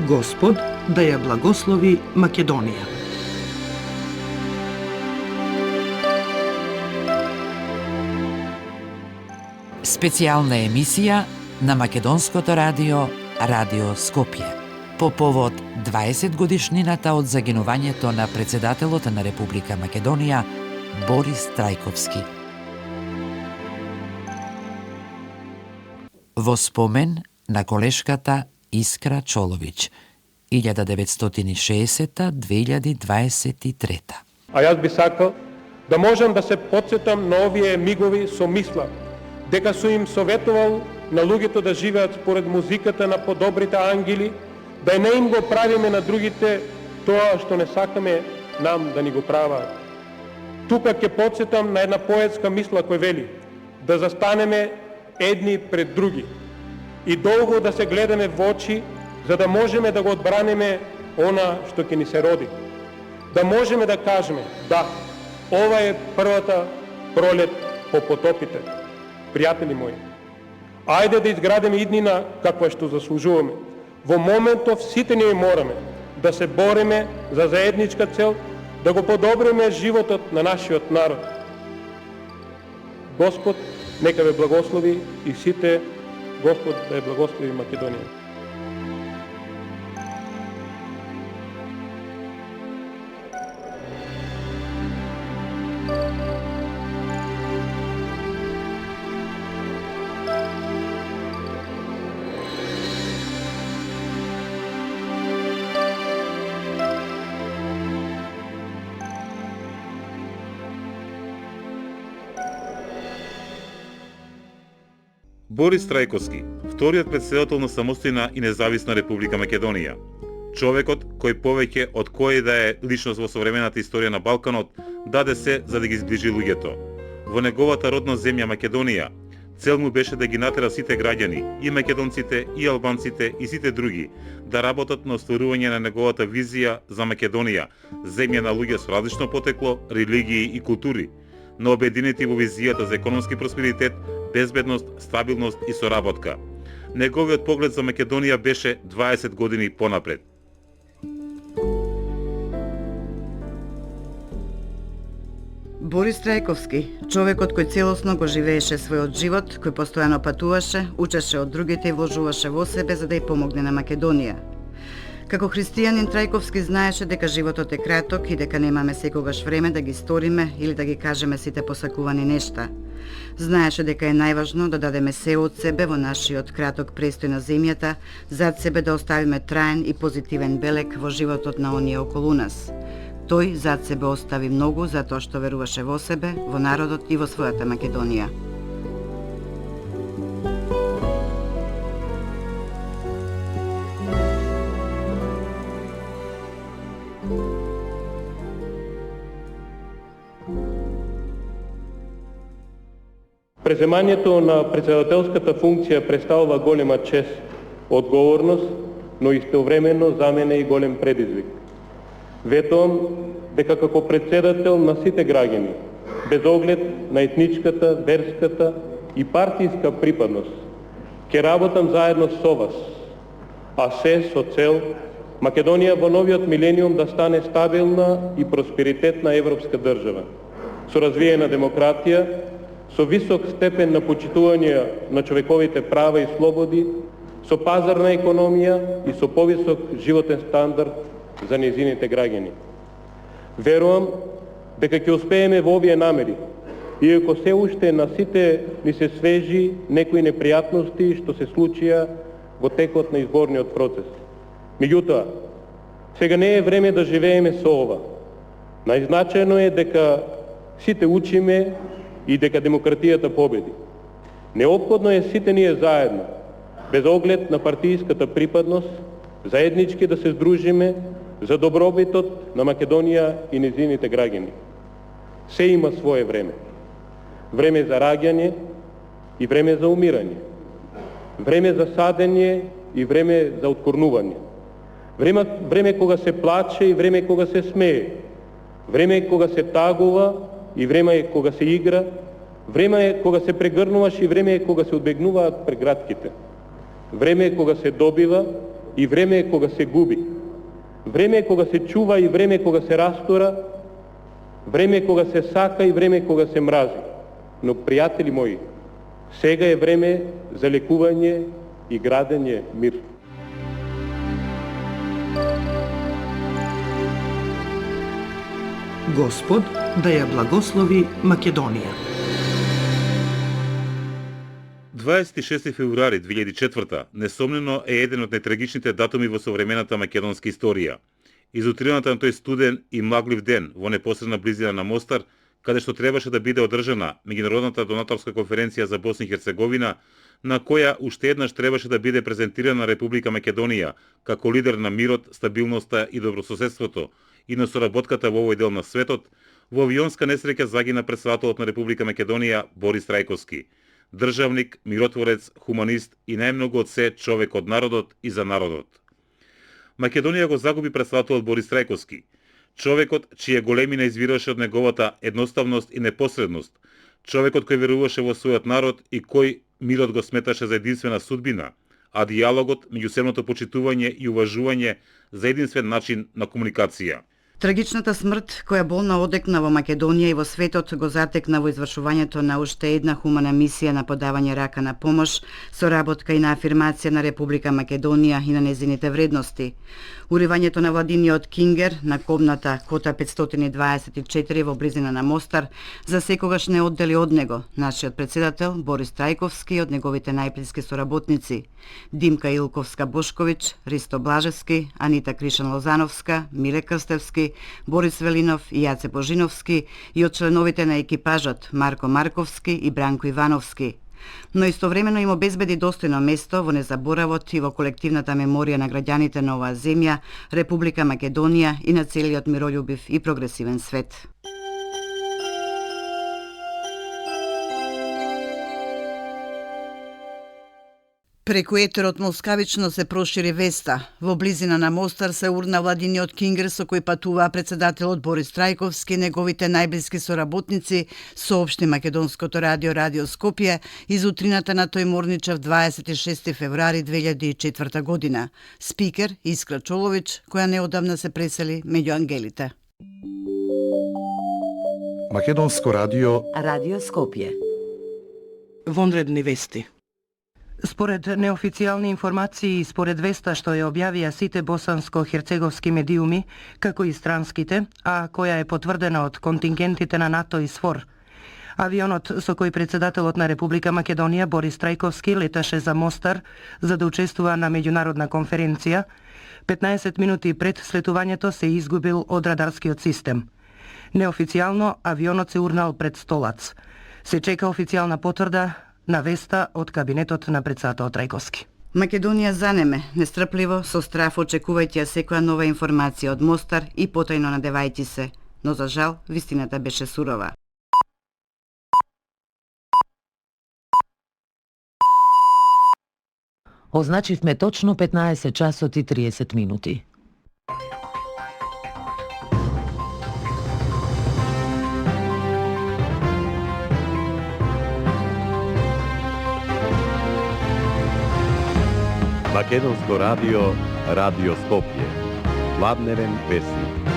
Господ да ја благослови Македонија. Специјална емисија на Македонското радио Радио Скопје по повод 20 годишнината од загинувањето на председателот на Република Македонија Борис Трајковски. Во спомен на колешката Искра Чоловиќ, 1960-2023. А јас би сакал да можам да се потсетам на овие мигови со мисла, дека сум им советувал на луѓето да живеат според музиката на подобрите ангели, да не им го правиме на другите тоа што не сакаме нам да ни го праваат. Тука ќе потсетам на една поетска мисла која вели да застанеме едни пред други и долго да се гледаме во очи, за да можеме да го одбраниме она што ќе ни се роди. Да можеме да кажеме, да, ова е првата пролет по потопите. Пријатели мои, ајде да изградиме иднина каква што заслужуваме. Во моментов сите ние мораме да се бориме за заедничка цел, да го подобриме животот на нашиот народ. Господ нека ве благослови и сите, Господ да ја благослови Македонија. Борис Трајковски, вториот претседател на самостојна и независна Република Македонија. Човекот кој повеќе од кој да е личност во современата историја на Балканот даде се за да ги зближи луѓето. Во неговата родна земја Македонија, цел му беше да ги натера сите граѓани, и македонците, и албанците, и сите други, да работат на остварување на неговата визија за Македонија, земја на луѓе со различно потекло, религии и култури, но обединети во визијата за економски просперитет, безбедност, стабилност и соработка. Неговиот поглед за Македонија беше 20 години понапред. Борис Трајковски, човекот кој целосно го живееше својот живот, кој постојано патуваше, учеше од другите и вложуваше во себе за да ја помогне на Македонија. Како христијанин Трајковски знаеше дека животот е краток и дека немаме секогаш време да ги сториме или да ги кажеме сите посакувани нешта. Знаеше дека е најважно да дадеме се од себе во нашиот краток престој на земјата, зад себе да оставиме траен и позитивен белег во животот на оние околу нас. Тој зад себе остави многу затоа што веруваше во себе, во народот и во својата Македонија. Преземањето на председателската функција представува голема чест, одговорност, но истовремено за мене и голем предизвик. Ветувам дека како председател на сите граѓани, без оглед на етничката, верската и партиска припадност, ќе работам заедно со вас, а се со цел Македонија во новиот милениум да стане стабилна и просперитетна европска држава, со развиена демократија, со висок степен на почитување на човековите права и слободи, со пазарна економија и со повисок животен стандард за нејзините граѓани. Верувам дека ќе успееме во овие намери, иако се уште на сите ни се свежи некои непријатности што се случија во текот на изборниот процес. Меѓутоа, сега не е време да живееме со ова. Најзначајно е дека сите учиме и дека демократијата победи. Неопходно е сите ние заедно, без оглед на партијската припадност, заеднички да се здружиме за добробитот на Македонија и нејзините граѓани. Се има свое време. Време за раѓање и време за умирање. Време за садење и време за откорнување. Време кога се плаче и време кога се смее. Време кога се тагува и време кога се игра. Време кога се прегрнуваш и време кога се одбегнуваат прегратките. Време кога се добива и време е кога се губи. Време е кога се чува и време е кога се растура. Време е кога се сака и време е кога се мрази. Но, пријатели мои, сега е време за лекување и градење мир. Господ да ја благослови Македонија. 26 февруари 2004 несомнено е еден од најтрагичните датуми во современата македонска историја. Изутрината на тој студен и мlaглив ден во непосредна близина на Мостар, каде што требаше да биде одржана меѓународната донаторска конференција за Босна и Херцеговина, на која уште еднаш требаше да биде презентирана Република Македонија како лидер на мирот, стабилноста и добрососедството и на соработката во овој дел на светот, во авионска несреќа загина претседателот на Република Македонија Борис Трајковски, државник, миротворец, хуманист и најмногу од се човек од народот и за народот. Македонија го загуби претседателот Борис Трајковски, човекот чија големина извираше од неговата едноставност и непосредност, човекот кој веруваше во својот народ и кој мирот го сметаше за единствена судбина, а диалогот, меѓусебното почитување и уважување за единствен начин на комуникација. Трагичната смрт која болно одекна во Македонија и во светот го затекна во извршувањето на уште една хумана мисија на подавање рака на помош, соработка и на афирмација на Република Македонија и на незините вредности. Уривањето на Владиниот Кингер на кобната кота 524 во близина на Мостар за секогаш не оддели од него нашиот председател Борис Трајковски и од неговите најблиски соработници Димка Илковска-Бошковиќ, Ристо Блажевски, Анита Кришан-Лозановска, Миле Крстевски, Борис Велинов и Јаце Божиновски и од членовите на екипажот Марко Марковски и Бранко Ивановски. Но истовремено им обезбеди достојно место во незаборавот и во колективната меморија на граѓаните на оваа земја, Република Македонија и на целиот мирољубив и прогресивен свет. Преку етерот москавично се прошири веста. Во близина на Мостар се урна Владиниот Кингер со кој патуваа претседателот Борис Трајковски, неговите најблиски соработници, соопшти Македонското радио Радио Скопје изутрината на тој морничев 26 февруари 2004 година. Спикер Искра Чолович, која неодамна се пресели меѓу ангелите. Македонско радио Radio Skopje. Вонредни вести. Според неофицијални информации и според веста што ја објавија сите босанско-херцеговски медиуми, како и странските, а која е потврдена од контингентите на НАТО и СФОР, авионот со кој претседателот на Република Македонија Борис Трајковски леташе за Мостар за да учествува на меѓународна конференција, 15 минути пред слетувањето се изгубил од радарскиот систем. Неофицијално авионот се урнал пред Столац. Се чека официјална потврда на веста од кабинетот на претседател Трајковски. Македонија занеме, нестрпливо, со страф очекувајќи секоја нова информација од Мостар и потајно надевајќи се, но за жал вистината беше сурова. Означивме точно 15 часот и 30 минути. Македонско радио, Радио Скопје. Владневен вестник.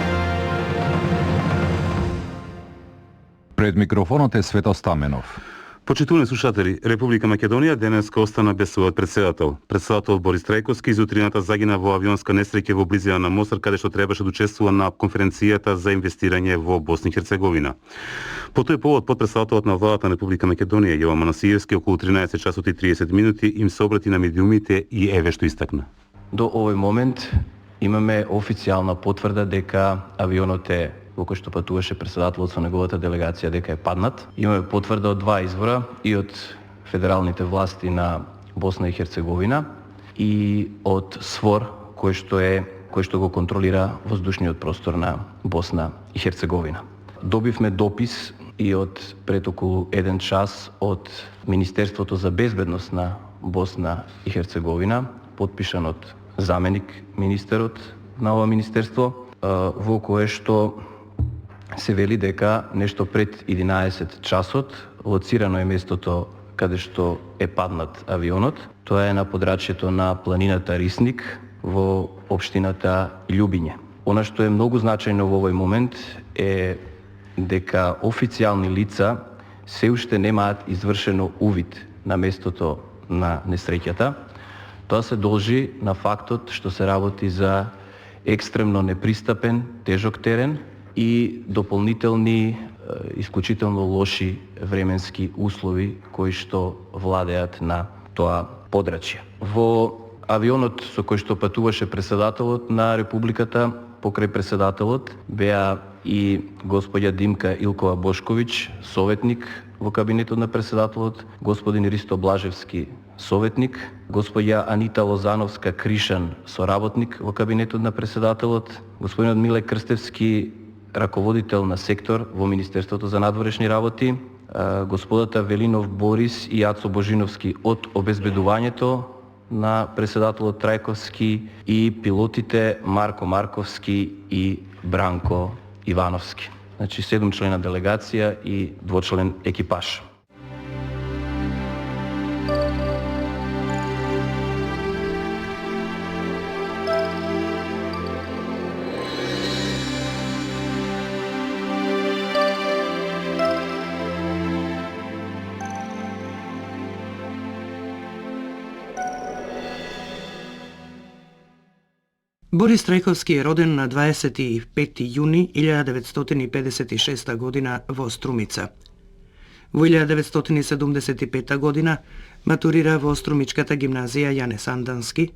Пред микрофонот е Свето Стаменов. Почитувани слушатели, Република Македонија денеска остана без својот председател. Председателот Борис Трајковски изутрината загина во авионска несреќа во близина на Мостар, каде што требаше да учествува на конференцијата за инвестирање во Босна и Херцеговина. По тој повод подпредседателот на владата на Република Македонија Јован Манасиевски околу 13 часот и 30 минути им се обрати на медиумите и еве што истакна. До овој момент имаме официјална потврда дека авионот е во кој што патуваше претседателот со неговата делегација дека е паднат. Имаме потврда од два извора и од федералните власти на Босна и Херцеговина и од СФОР кој што го контролира воздушниот простор на Босна и Херцеговина. Добивме допис и од пред околу 1 час од Министерството за безбедност на Босна и Херцеговина, подпишан од заменик министерот на ова министерство, во кое што се вели дека нешто пред 11 часот лоцирано е местото каде што е паднат авионот. Тоа е на подрачјето на планината Рисник во општината Љубиње. Она што е многу значајно во овој момент е дека официјални лица се уште немаат извршено увид на местото на несреќата. Тоа се должи на фактот што се работи за екстремно непристапен, тежок терен и дополнителни исклучително лоши временски услови кои што владеат на тоа подрачје. Во авионот со кој што патуваше претседателот на Републиката, покрај претседателот беа и господја Димка Илкова Бошковиќ, советник во кабинетот на претседателот, господин Ристо Блажевски, советник, господја Анита Лозановска Кришан, соработник во кабинетот на претседателот, господинот Миле Крстевски, раководител на сектор во Министерството за надворешни работи, господата Велинов Борис и Јацо Божиновски од обезбедувањето на претседателот Трајковски и пилотите Марко Марковски и Бранко Ивановски. Значи 7 члена делегација и 2-член екипаж. Борис Трајковски е роден на 25 јуни 1956 година во Струмица. Во 1975 година матурира во Струмичката гимназија Јане Сандански,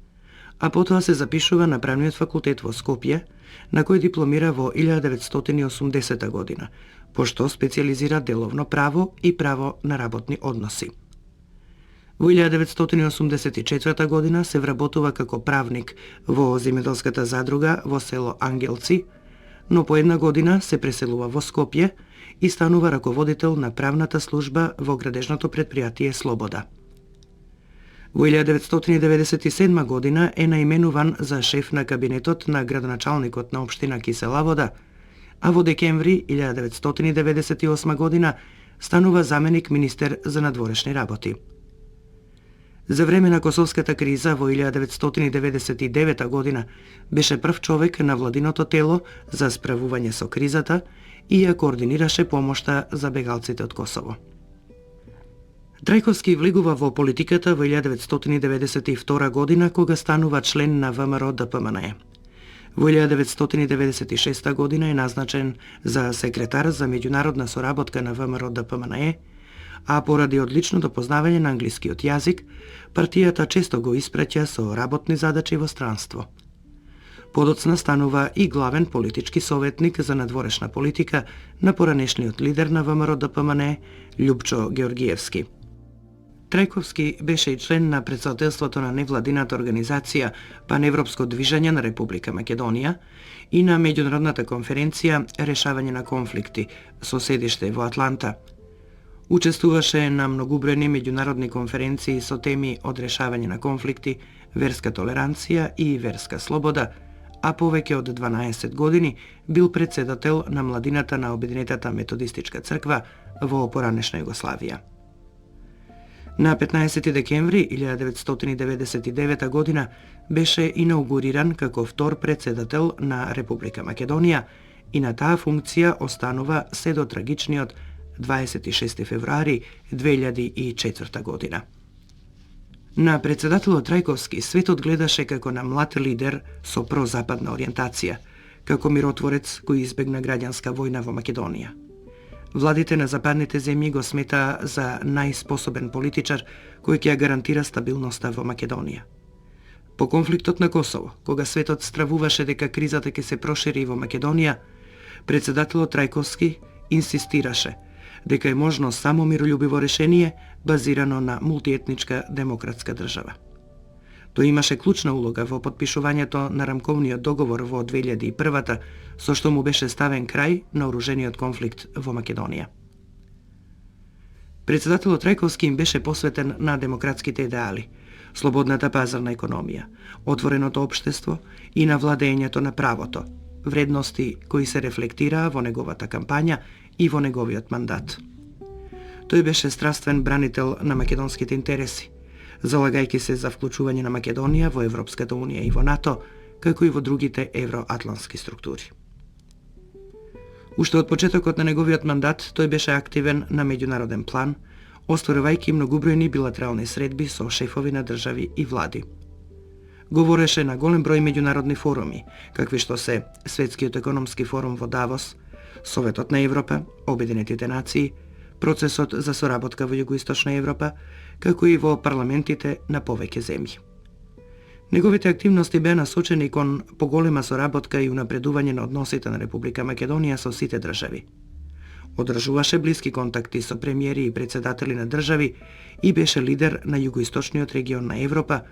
а потоа се запишува на Правниот факултет во Скопје, на кој дипломира во 1980 година, пошто специјализира деловно право и право на работни односи. Во 1984 година се вработува како правник во земјоделската задруга во село Ангелци, но по една година се преселува во Скопје и станува раководител на правната служба во градежното претпријатие Слобода. Во 1997 година е наименуван за шеф на кабинетот на градоначалникот на општина Киселавода, а во декември 1998 година станува заменик министер за надворешни работи. За време на Косовската криза во 1999 година беше прв човек на владиното тело за справување со кризата и ја координираше помошта за бегалците од Косово. Трајковски влегува во политиката во 1992 година кога станува член на ВМРО ДПМНЕ. Во 1996 година е назначен за секретар за меѓународна соработка на ВМРО ДПМНЕ, а поради одличното познавање на англискиот јазик, партијата често го испраќа со работни задачи во странство. Подоцна станува и главен политички советник за надворешна политика на поранешниот лидер на ВМРО ДПМНЕ Љупчо Георгиевски. Трајковски беше и член на претседателството на невладината организација Паневропско движење на Република Македонија и на меѓународната конференција Решавање на конфликти со седиште во Атланта. Учествуваше на многубројни меѓународни конференции со теми од решавање на конфликти, верска толеранција и верска слобода, а повеќе од 12 години бил претседател на младината на Обединетата методистичка црква во поранешна Југославија. На 15 декември 1999 година беше инаугуриран како втор претседател на Република Македонија и на таа функција останува се до трагичниот 26 февруари 2004 година. На претседателот Трајковски светот гледаше како на млад лидер со прозападна ориентација, како миротворец кој избегна граѓанска војна во Македонија. Владите на западните земји го смета за најспособен политичар кој ќе ја гарантира стабилноста во Македонија. По конфликтот на Косово, кога светот стравуваше дека кризата ќе се прошири во Македонија, претседателот Трајковски инсистираше дека е можно само мирољубиво решение базирано на мултиетничка демократска држава. Тој имаше клучна улога во потпишувањето на рамковниот договор во 2001 со што му беше ставен крај на оружениот конфликт во Македонија. Претседателот Трајковски им беше посветен на демократските идеали, слободната пазарна економија, отвореното општество и на владењето на правото, вредности кои се рефлектираа во неговата кампања и во неговиот мандат. Тој беше страствен бранител на македонските интереси, залагајќи се за вклучување на Македонија во Европската унија и во НАТО, како и во другите евроатлантски структури. Уште од почетокот на неговиот мандат тој беше активен на меѓународен план, остварувајќи многобројни билатерални средби со шефови на држави и влади. Говореше на голем број меѓународни форуми, какви што се Светскиот економски форум во Давос, Советот на Европа, Обединетите нации, процесот за соработка во Југоисточна Европа, како и во парламентите на повеќе земји. Неговите активности беа насочени кон поголема соработка и унапредување на односите на Република Македонија со сите држави. Одржуваше блиски контакти со премиери и председатели на држави и беше лидер на југоисточниот регион на Европа,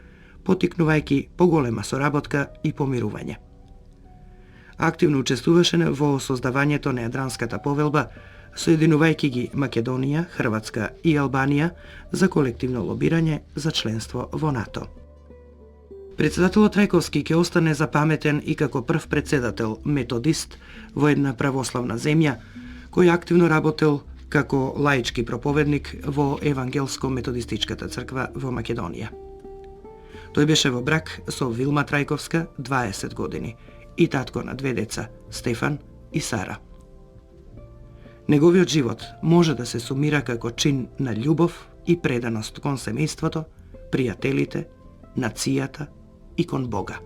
потикнувајќи поголема соработка и помирување. Активно учествуваше во создавањето на Јадранската повелба, соединувајќи ги Македонија, Хрватска и Албанија за колективно лобирање за членство во НАТО. Председателот Трајковски ќе остане запаметен и како прв председател методист во една православна земја, кој активно работел како лаички проповедник во Евангелско-методистичката црква во Македонија. Тој беше во брак со Вилма Трајковска 20 години и татко на 2 деца, Стефан и Сара. Неговиот живот може да се сумира како чин на љубов и преданост кон семејството, пријателите, нацијата и кон Бога.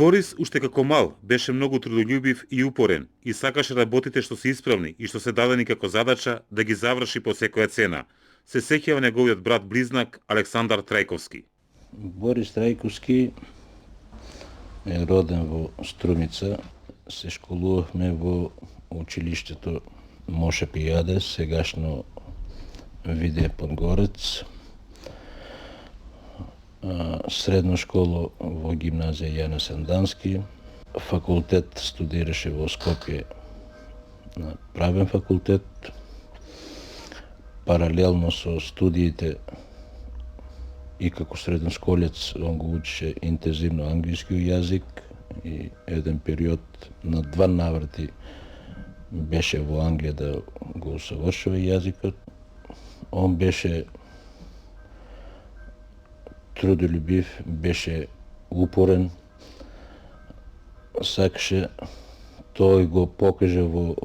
Борис, уште како мал, беше многу трудолюбив и упорен и сакаше работите што се исправни и што се дадени како задача да ги заврши по секоја цена. Се сеќава неговиот брат близнак Александар Трајковски. Борис Трајковски е роден во Струмица. Се школувавме во училиштето Моше Пијаде, сегашно Виде Подгорец. Средно школа во гимназија Јана Сандански, факултет студираше во Скопје на правен факултет. Паралелно со студиите и како средношколец он го учеше интензивно англиски јазик и еден период на 2 наврати беше во Англија да го усавршува јазикот. Он беше трудолюбив, беше упорен, сакаше, тој го покажа во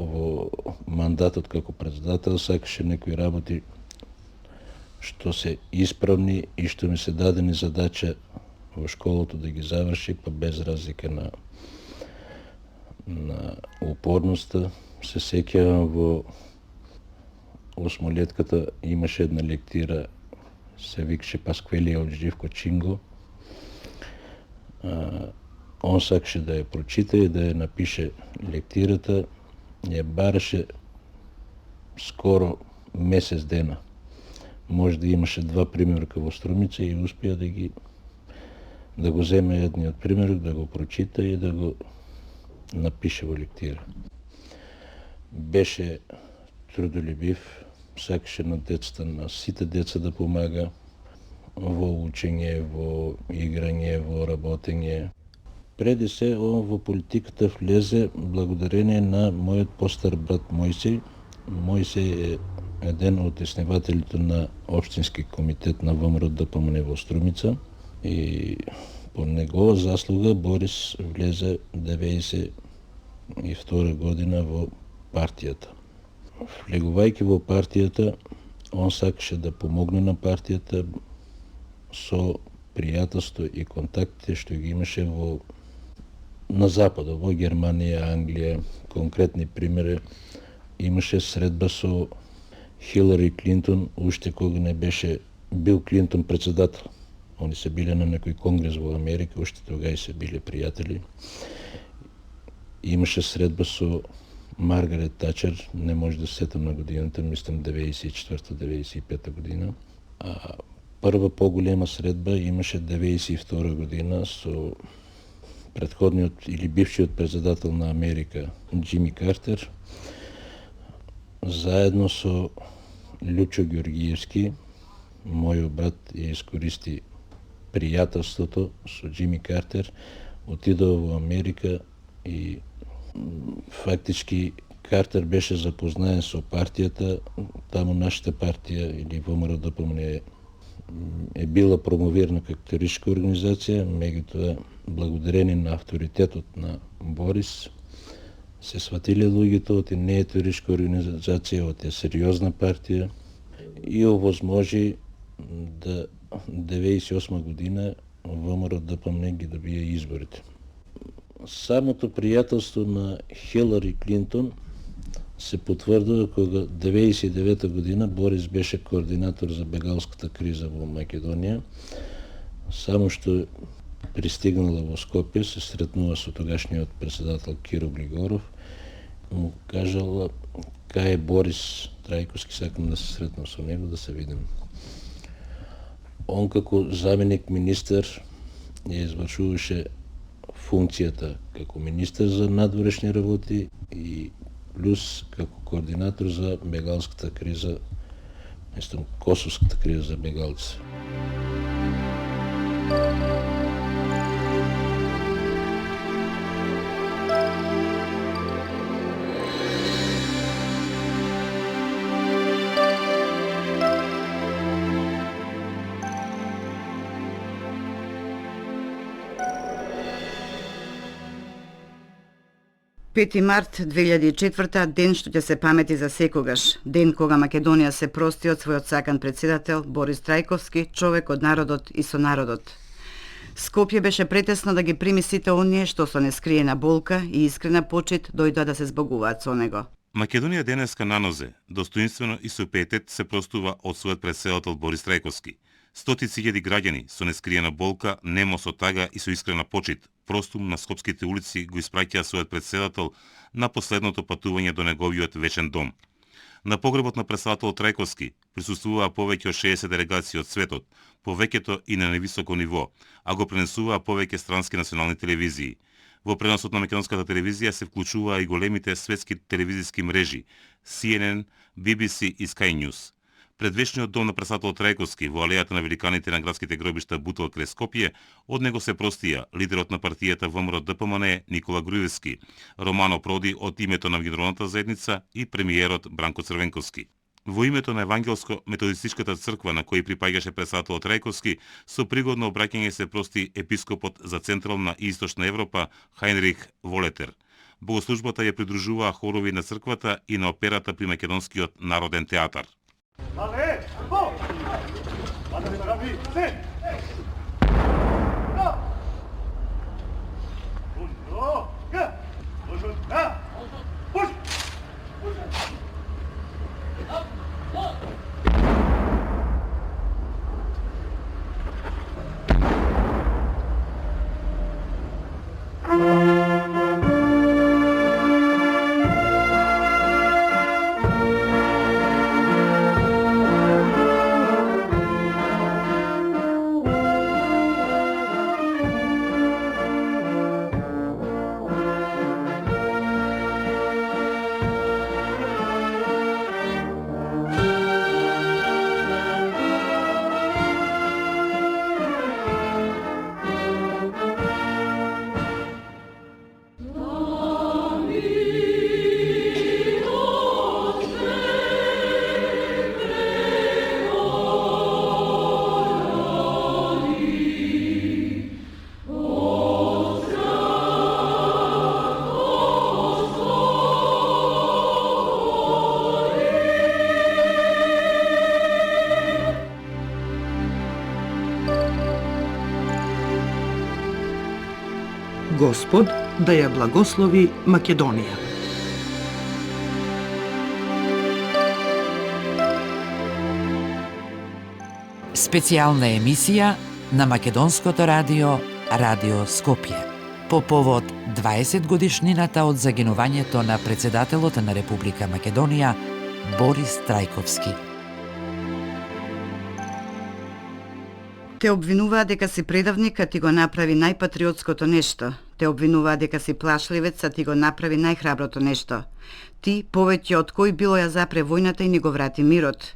мандатот како председател, сакаше некои работи што се исправни и што ми се дадени задача во школото да ги заврши, па без разлика на упорноста. Се сеќавам во осмолетката имаше една лектира, се викаше Пасквелија од Живко Чинго. Он сакаше да ја прочита и да ја напише лектирата. Ја бараше скоро месец дена. Може да имаше 2 примерка во Струмица и успеа да го земе едниот примерок, да го прочита и да го напише во лектира. Беше трудолюбив, сакаше на децата, на сите деца да помага во учење, во играње, во работење. Преди се, он во политиката влезе благодарение на мојот постар брат Мојсеј. Мојсеј е еден од основателите на Општински комитет на ВМРО ДПМН во Струмица и по негова заслуга Борис влезе 1992 година во партијата. Влегувајќи во партијата, он сакаше да помогне на партијата со пријателство и контактите што ги имаше на западот, во Германија, Англија. Конкретни примери, имаше средба со Хилари Клинтон, уште кога не беше Бил Клинтон председател. Они се биле на некој конгрес во Америка, уште тога и се биле пријатели. Имаше средба со Маргарет Тачер, не може да се сетам на годината, мислам 94-95 година. А прва по-голема средба имаше 92 година со предходниот или бившиот председател на Америка Джими Картер, заедно со Лючо Георгиевски, мојот брат ја искористи пријателството со Джими Картер, отидува во Америка и фактички Картер беше запознаен со партијата, таму нашата партија или ВМРО ДПМН е била промовирана како терористичка организација, меѓутоа благодарение на авторитетот на Борис се сватиле луѓето, оти не е терористичка организација, оти е сериозна партија и овозможи да 98 година ВМРО ДПМН ги добија изборите. Самото пријателство на Хилари Клинтон се потврдува кога 99 година Борис беше координатор за бегалската криза во Македонија, само што пристигнала во Скопје, се сретнува со тогашниот председател Киро Глигоров, му кажала кај е Борис Трајковски, сакам да се сретнам со него, да се видим. Он како заменик министер ја извршуваше функцијата како министер за надворешни работи и плюс како координатор за бегалската криза, мислам косовската криза за бегалци. Пети март 2004 ден што ќе се памети за секогаш, ден кога Македонија се прости од својот сакан председател Борис Трајковски, човек од народот и со народот. Скопје беше претесно да ги прими сите оние што со нескриена болка и искрена почит дојдоа да се збогуваат со него. Македонија денеска на нозе, достоинствено и со пиетет се простува од својот председател Борис Трајковски. Стотици хиляди граѓани со нескриена болка, немо со тага и со искрена почит, простум на скопските улици го испраќаа својот председател на последното патување до неговиот вечен дом. На погребот на председател Трајковски присуствуваа повеќе од 60 делегации од светот, повеќето и на невисоко ниво, а го пренесуваа повеќе странски национални телевизии. Во преносот на македонската телевизија се вклучуваа и големите светски телевизиски мрежи CNN, BBC и Sky News. Пред вечниот дом на председател Трајковски во алејата на великаните на градските гробишта Бутел край Скопје, од него се простија лидерот на партијата ВМРО ДПМН Никола Груевски, Романо Проди од името на Генералната заедница и премиерот Бранко Црвенковски. Во името на Евангелско-методистичката црква на кој припаѓаше председателот Трајковски, со пригодно обраќање се прости епископот за Централна и Источна Европа Хајнрих Волетер. Богослужбата ја придружуваа хорови на црквата и на операта при Македонскиот народен театар. Господ да ја благослови Македонија. Специјална емисија на Македонското радио, Радио Скопје. по повод 20 годишнината од загинувањето на председателот на Република Македонија Борис Трајковски. Те обвинуваа дека си предавник, а ти го направи најпатриотското нешто. Те обвинуваа дека си плашливец, а ти го направи најхраброто нешто. Ти, повеќе од кој било ја запре војната и ни го врати мирот.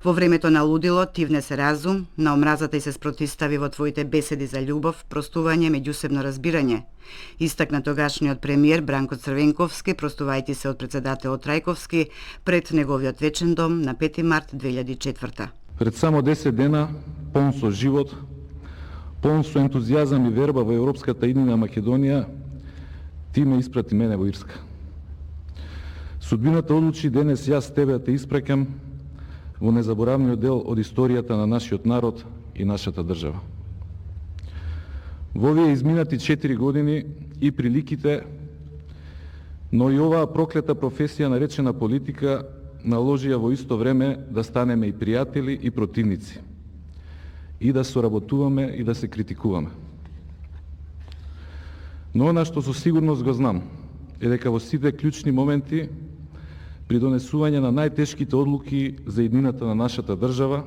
Во времето на лудило ти внесе разум, на омразата и се спротистави во твоите беседи за љубов, простување, меѓусебно разбирање. Истакна тогашниот премиер Бранко Црвенковски, простувајќи се од председателот Трајковски пред неговиот вечен дом на 5 март 2004. Пред само 10 дена, полн со живот, полн со ентузијазам и верба во европската иднина Македонија, ти ме испрати мене во Ирска. Судбината одлучи денес јас тебе да те испракам во незаборавниот дел од историјата на нашиот народ и нашата држава. Во овие изминати 4 години и приликите, но и оваа проклета професија наречена политика наложија во исто време да станеме и пријатели и противници, и да соработуваме и да се критикуваме. Но она што со сигурност го знам е дека во сите клучни моменти при донесување на најтешките одлуки за иднината на нашата држава,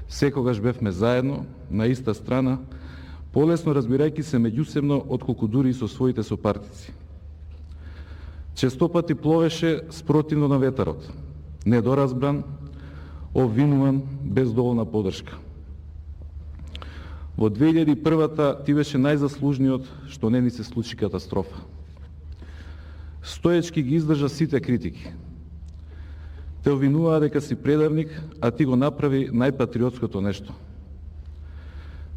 секогаш бевме заедно, на иста страна, полесно разбирајќи се меѓусебно отколку дури и со своите сопартици. Честопати пловеше спротивно на ветерот, недоразбран, обвинуван, без доволна поддршка. Во 2001-та ти беше најзаслужниот што не ни се случи катастрофа. Стоечки ги издржа сите критики. Те обвинуваа дека си предавник, а ти го направи најпатриотското нешто.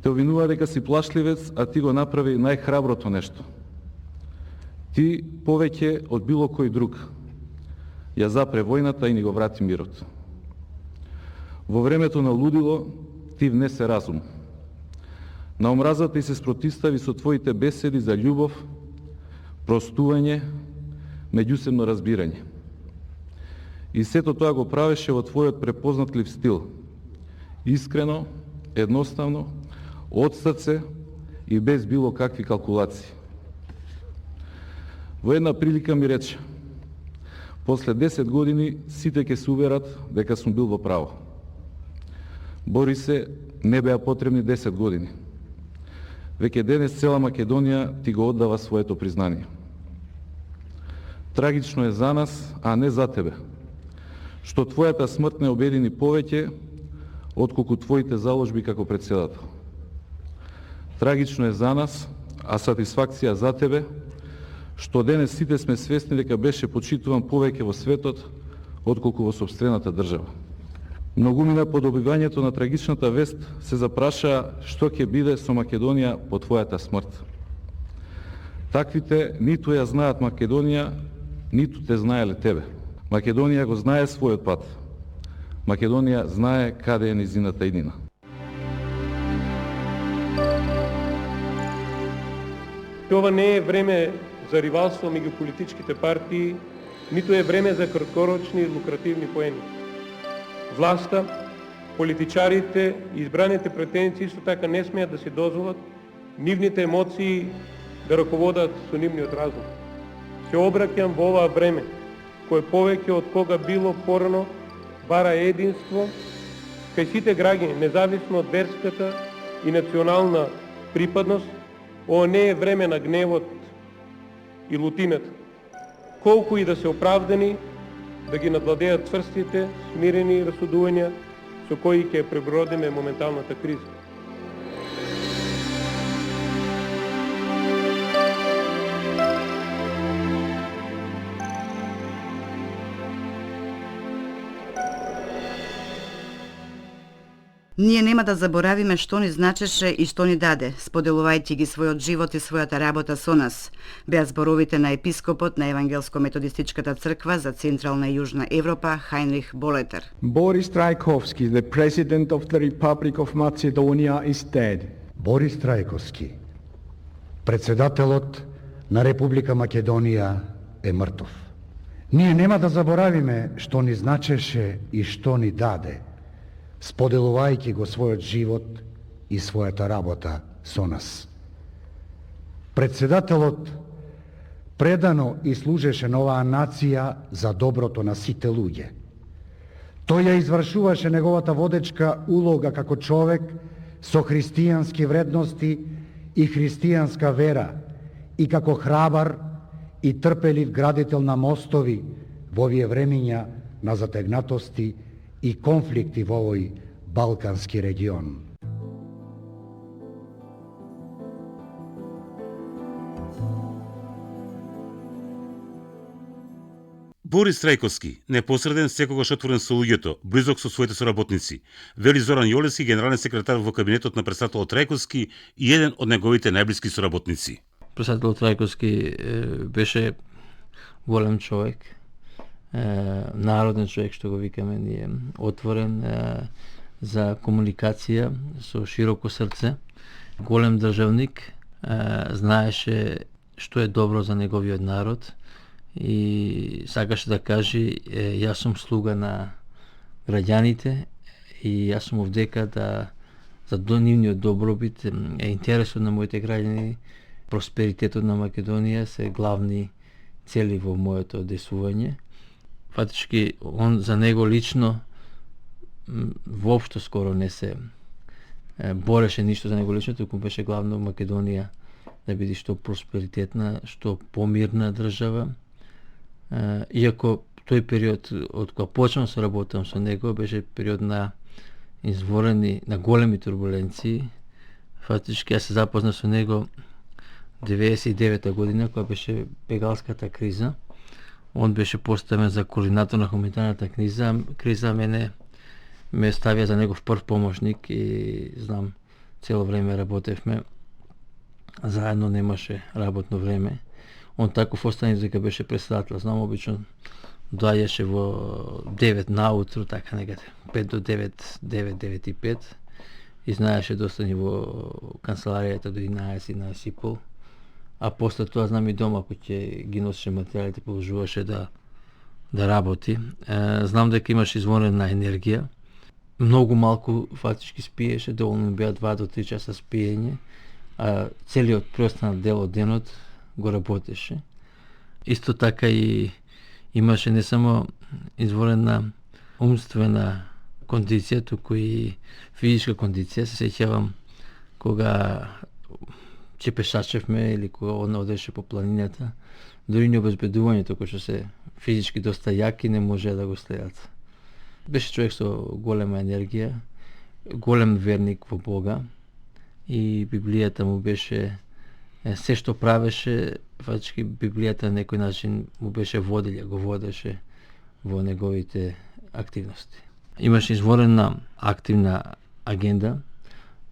Те обвинуваа дека си плашливец, а ти го направи најхраброто нешто. Ти повеќе од било кој друг ја запре војната и ни го врати мирот. Во времето на лудило ти внесе разум. На омразата и се спротистави со твоите беседи за љубов, простување, меѓусебно разбирање. И сето тоа го правеше во твојот препознатлив стил. Искрено, едноставно, од срце и без било какви калкулации. Во една прилика ми рече: после 10 години сите ќе се уверат дека сум бил во право. Борисе, не беа потребни 10 години. Веќе денес цела Македонија ти го оддава своето признание. Трагично е за нас, а не за тебе, што твојата смрт не обедини повеќе отколку твоите заложби како председател. Трагично е за нас, а сатисфакција за тебе, што денес сите сме свесни дека беше почитуван повеќе во светот отколку во сопствената држава. Многумина по добивањето на трагичната вест се запраша што ќе биде со Македонија по твојата смрт. Таквите ниту ја знаат Македонија, ниту те знаеле тебе. Македонија го знае својот пат. Македонија знае каде е низината иднина. Ова не е време за ривалство меѓу политичките партии, ниту е време за краткорочни и лукративни поени. Власта, политичарите и избраните претенци исто така не смеат да се дозволат нивните емоции да раководат со нивниот разум. Се обраќам во оваа време, кое повеќе од кога било порано бара единство кај сите граѓани, независно од верската и национална припадност. Ова не е време на гневот и лутината. Колку и да се оправдани, да ги надвладеат цврстите, смирени расудувања со кои ќе пребродиме моменталната криза. Ние нема да заборавиме што ни значеше и што ни даде, споделувајќи ги својот живот и својата работа со нас. Беа зборовите на епископот на Евангелско-методистичката црква за Централна и Јужна Европа Хајнрих Болетер. Boris Trajkovski, the President of the Republic of Macedonia, is dead. Борис Трајковски, председателот на Република Македонија, е мртов. Ние нема да заборавиме што ни значеше и што ни даде, споделувајќи го својот живот и својата работа со нас. Председателот предано и служеше на оваа нација за доброто на сите луѓе. Тој ја извршуваше неговата водечка улога како човек со христијански вредности и христијанска вера и како храбар и трпелив градител на мостови во овие времиња на затегнатости и конфликти во овој балкански регион. Борис Трајковски, непосреден, секогаш отворен со луѓето, близок со своите соработници, вели Зоран Јолевски, генерален секретар во кабинетот на председателот Трајковски и еден од неговите најблиски соработници. Председателот Трајковски беше голем човек, народен човек, што го викаме ние, отворен за комуникација со широко срце, голем државник, знаеше што е добро за неговиот народ и сакаше да каже јас сум слуга на граѓаните и јас сум овдека за нивниот добробит, интересот на моите граѓани, просперитетот на Македонија се главни цели во моето одесување. Фактички, он за него лично воопшто скоро не се бореше ништо за него лично, туку беше главно Македонија да биде што просперитетна, што помирна држава. Иако тој период од кога почнав да работам со него беше период на изворени, на големи турбуленции. Фактички, јас се запознав со него 99 година, кога беше бегалската криза. Он беше поставен за координатор на хуманитарната криза, мене ме ставија за негов прв помошник и знам, цело време работевме. Заедно немаше работно време. Он таков остане дека беше председател. Знам, обично доаѓаше во 9 наутро, така некаде, 5 до 9, 9 и 5. И знаеше да остане во канцеларијата до 11:30. А после тоа, знам, и дома, кој ќе ги носеше материјалите, продолжуваше да работи. Знам дека имаше извонена енергија. Многу малку фактички спиеше, доволно беа 2 до 3 часа спиење, а целиот преостанат дел од денот го работеше. Исто така и имаше не само изворена умствена кондиција, туку и физичка кондиција. Се сеќавам кога че пешачевме или кога он одеше по планината, дури не обезбедувањето, кој што се физички доста јаки, не може да го следат. Беше човек со голема енергија, голем верник во Бога и Библијата му беше се што правеше, фактички Библијата на некој начин му беше водилја, го водеше во неговите активности. Имаше изворена активна агенда,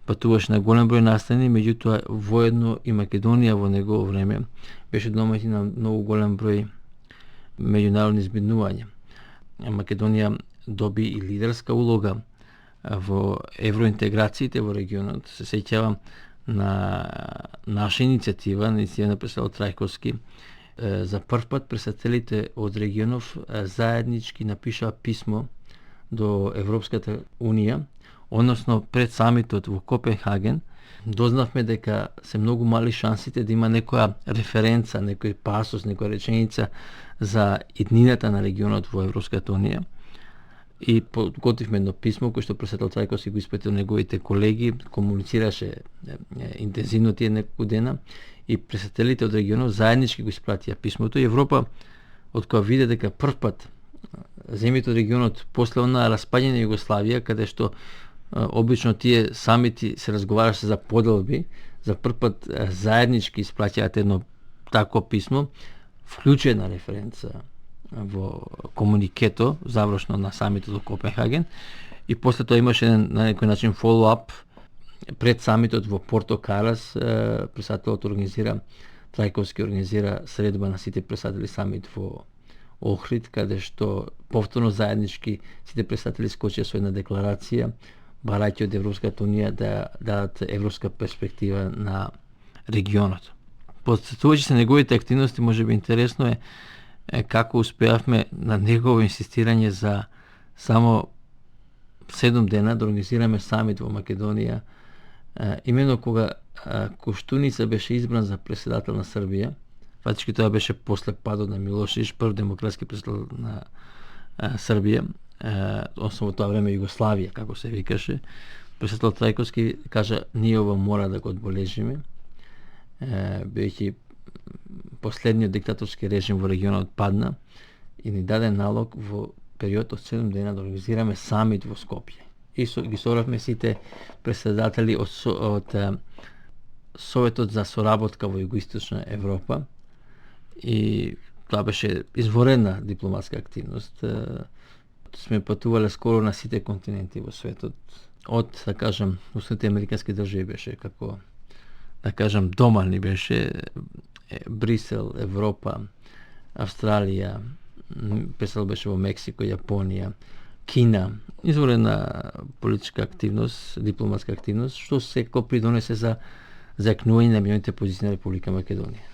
патуваше на голем број настани, меѓутоа воедно и Македонија во негово време беше домаќин на многу голем број меѓународни збиднувања. Македонија доби и лидерска улога во евроинтеграциите во регионот. Се сеќавам на наша иницијатива, на председател Трајковски, за прв пат представителите од регионов заеднички напишаа писмо до Европската Унија, односно пред самитот во Копенхаген. Дознавме дека се многу мали шансите да има некоја референца, некој пасос, некоја реченица за иднината на регионот во Европската Унија. И подготвивме едно писмо кој што председател Трајковски го испратил неговите колеги, комуницираше интензивно тие неколку дена и представителите од регионот заеднички го испратија писмото и Европа, од која виде дека прв пат земјите од регионот после онаа распаѓање на Југославија, каде што обично тие самити се разговараше за поделби, за прв пат заеднички испраќаат едно такво писмо, вклучена референца во комуникето завршно на самитот во Копенхаген и после тоа имаше на некој начин фоллоуап пред самитот во Порто Карас. Председателот организира, Трајковски организира средба на сите председатели самит во Охрид, каде што повторно заеднички сите председатели скочија со една декларација, барајќи од Европската Унија да дадат европска перспектива на регионот. Подсетувачи се неговите активности, може би интересно е како успеавме на негово инсистирање за само 7 дена да организираме самит во Македонија, именно кога Коштуница беше избран за председател на Србија. Фактички тоа беше после падот на Милошевич, прв демократски председател на Србија, односно во тоа време Југославија, како се викаше. Председател Трајковски кажа, ние ова мора да го одбележиме, бидејќи последниот диктаторски режим во регионот падна и ни даде налог во период од 7 дена да организираме самит во Скопје. И ги собравме сите председатели од Советот за соработка во Југоисточна Европа и тоа беше изворена дипломатска активност. Сме патувале скоро на сите континенти во светот. Од, да кажам, Соединетите американски држави беше како, да кажам, дома ни беше Брисел, Европа, Австралија, председател беше во Мексико, Јапонија, Кина. Изворена политичка активност, дипломатска активност, што секој придонесе за зајакнување на меѓународните позиции на Република Македонија.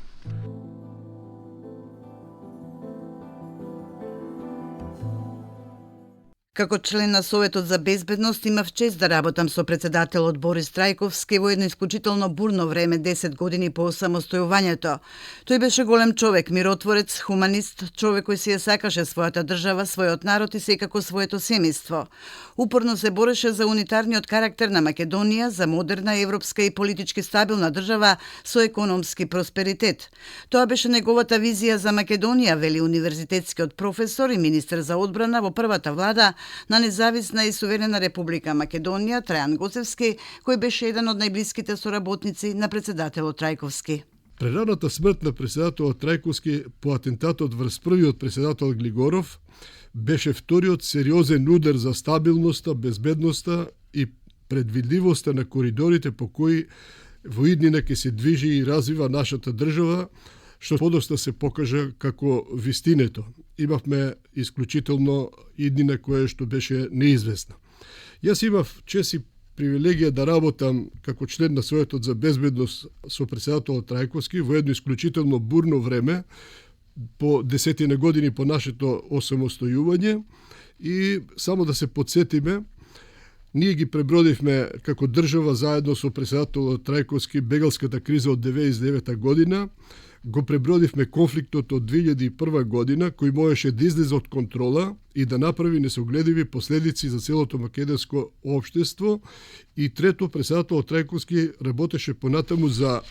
Како член на Советот за безбедност имав чест да работам со председателот Борис Трајковски во едно исклучително бурно време 10 години по самостојувањето. Тој беше голем човек, миротворец, хуманист, човек кој си ја сакаше својата држава, својот народ и секако своето семејство. Упорно се бореше за унитарниот карактер на Македонија, за модерна, европска и политички стабилна држава со економски просперитет. Тоа беше неговата визија за Македонија, вели универзитетскиот професор и министер за одбрана во првата влада на независна и суверена Република Македонија, Трајан Гоцевски, кој беше еден од најблиските соработници на председателот Трајковски. Прераната смрт на председателот Трајковски по атентатот врз првиот председател Глигоров беше вториот сериозен удар за стабилноста, безбедноста и предвидливоста на коридорите по кои во иднина ќе се движи и развива нашата држава, што подоста се покажа како вистинето. Имавме исклучително иднина која што беше неизвестна. Јас имав чест и привилегија да работам како член на Советот за безбедност со председателот Трајковски во едно исклучително бурно време, по 10 години по нашето осамостојување, и само да се подсетиме, ние ги пребродивме како држава заедно со председателот Трајковски бегалската криза од 1999 година, го пребродивме конфликтот од 2001 година, кој можеше да излезе од контрола и да направи несогледиви последици за целото македонско општество. И трето, председателот Трајковски работеше понатаму за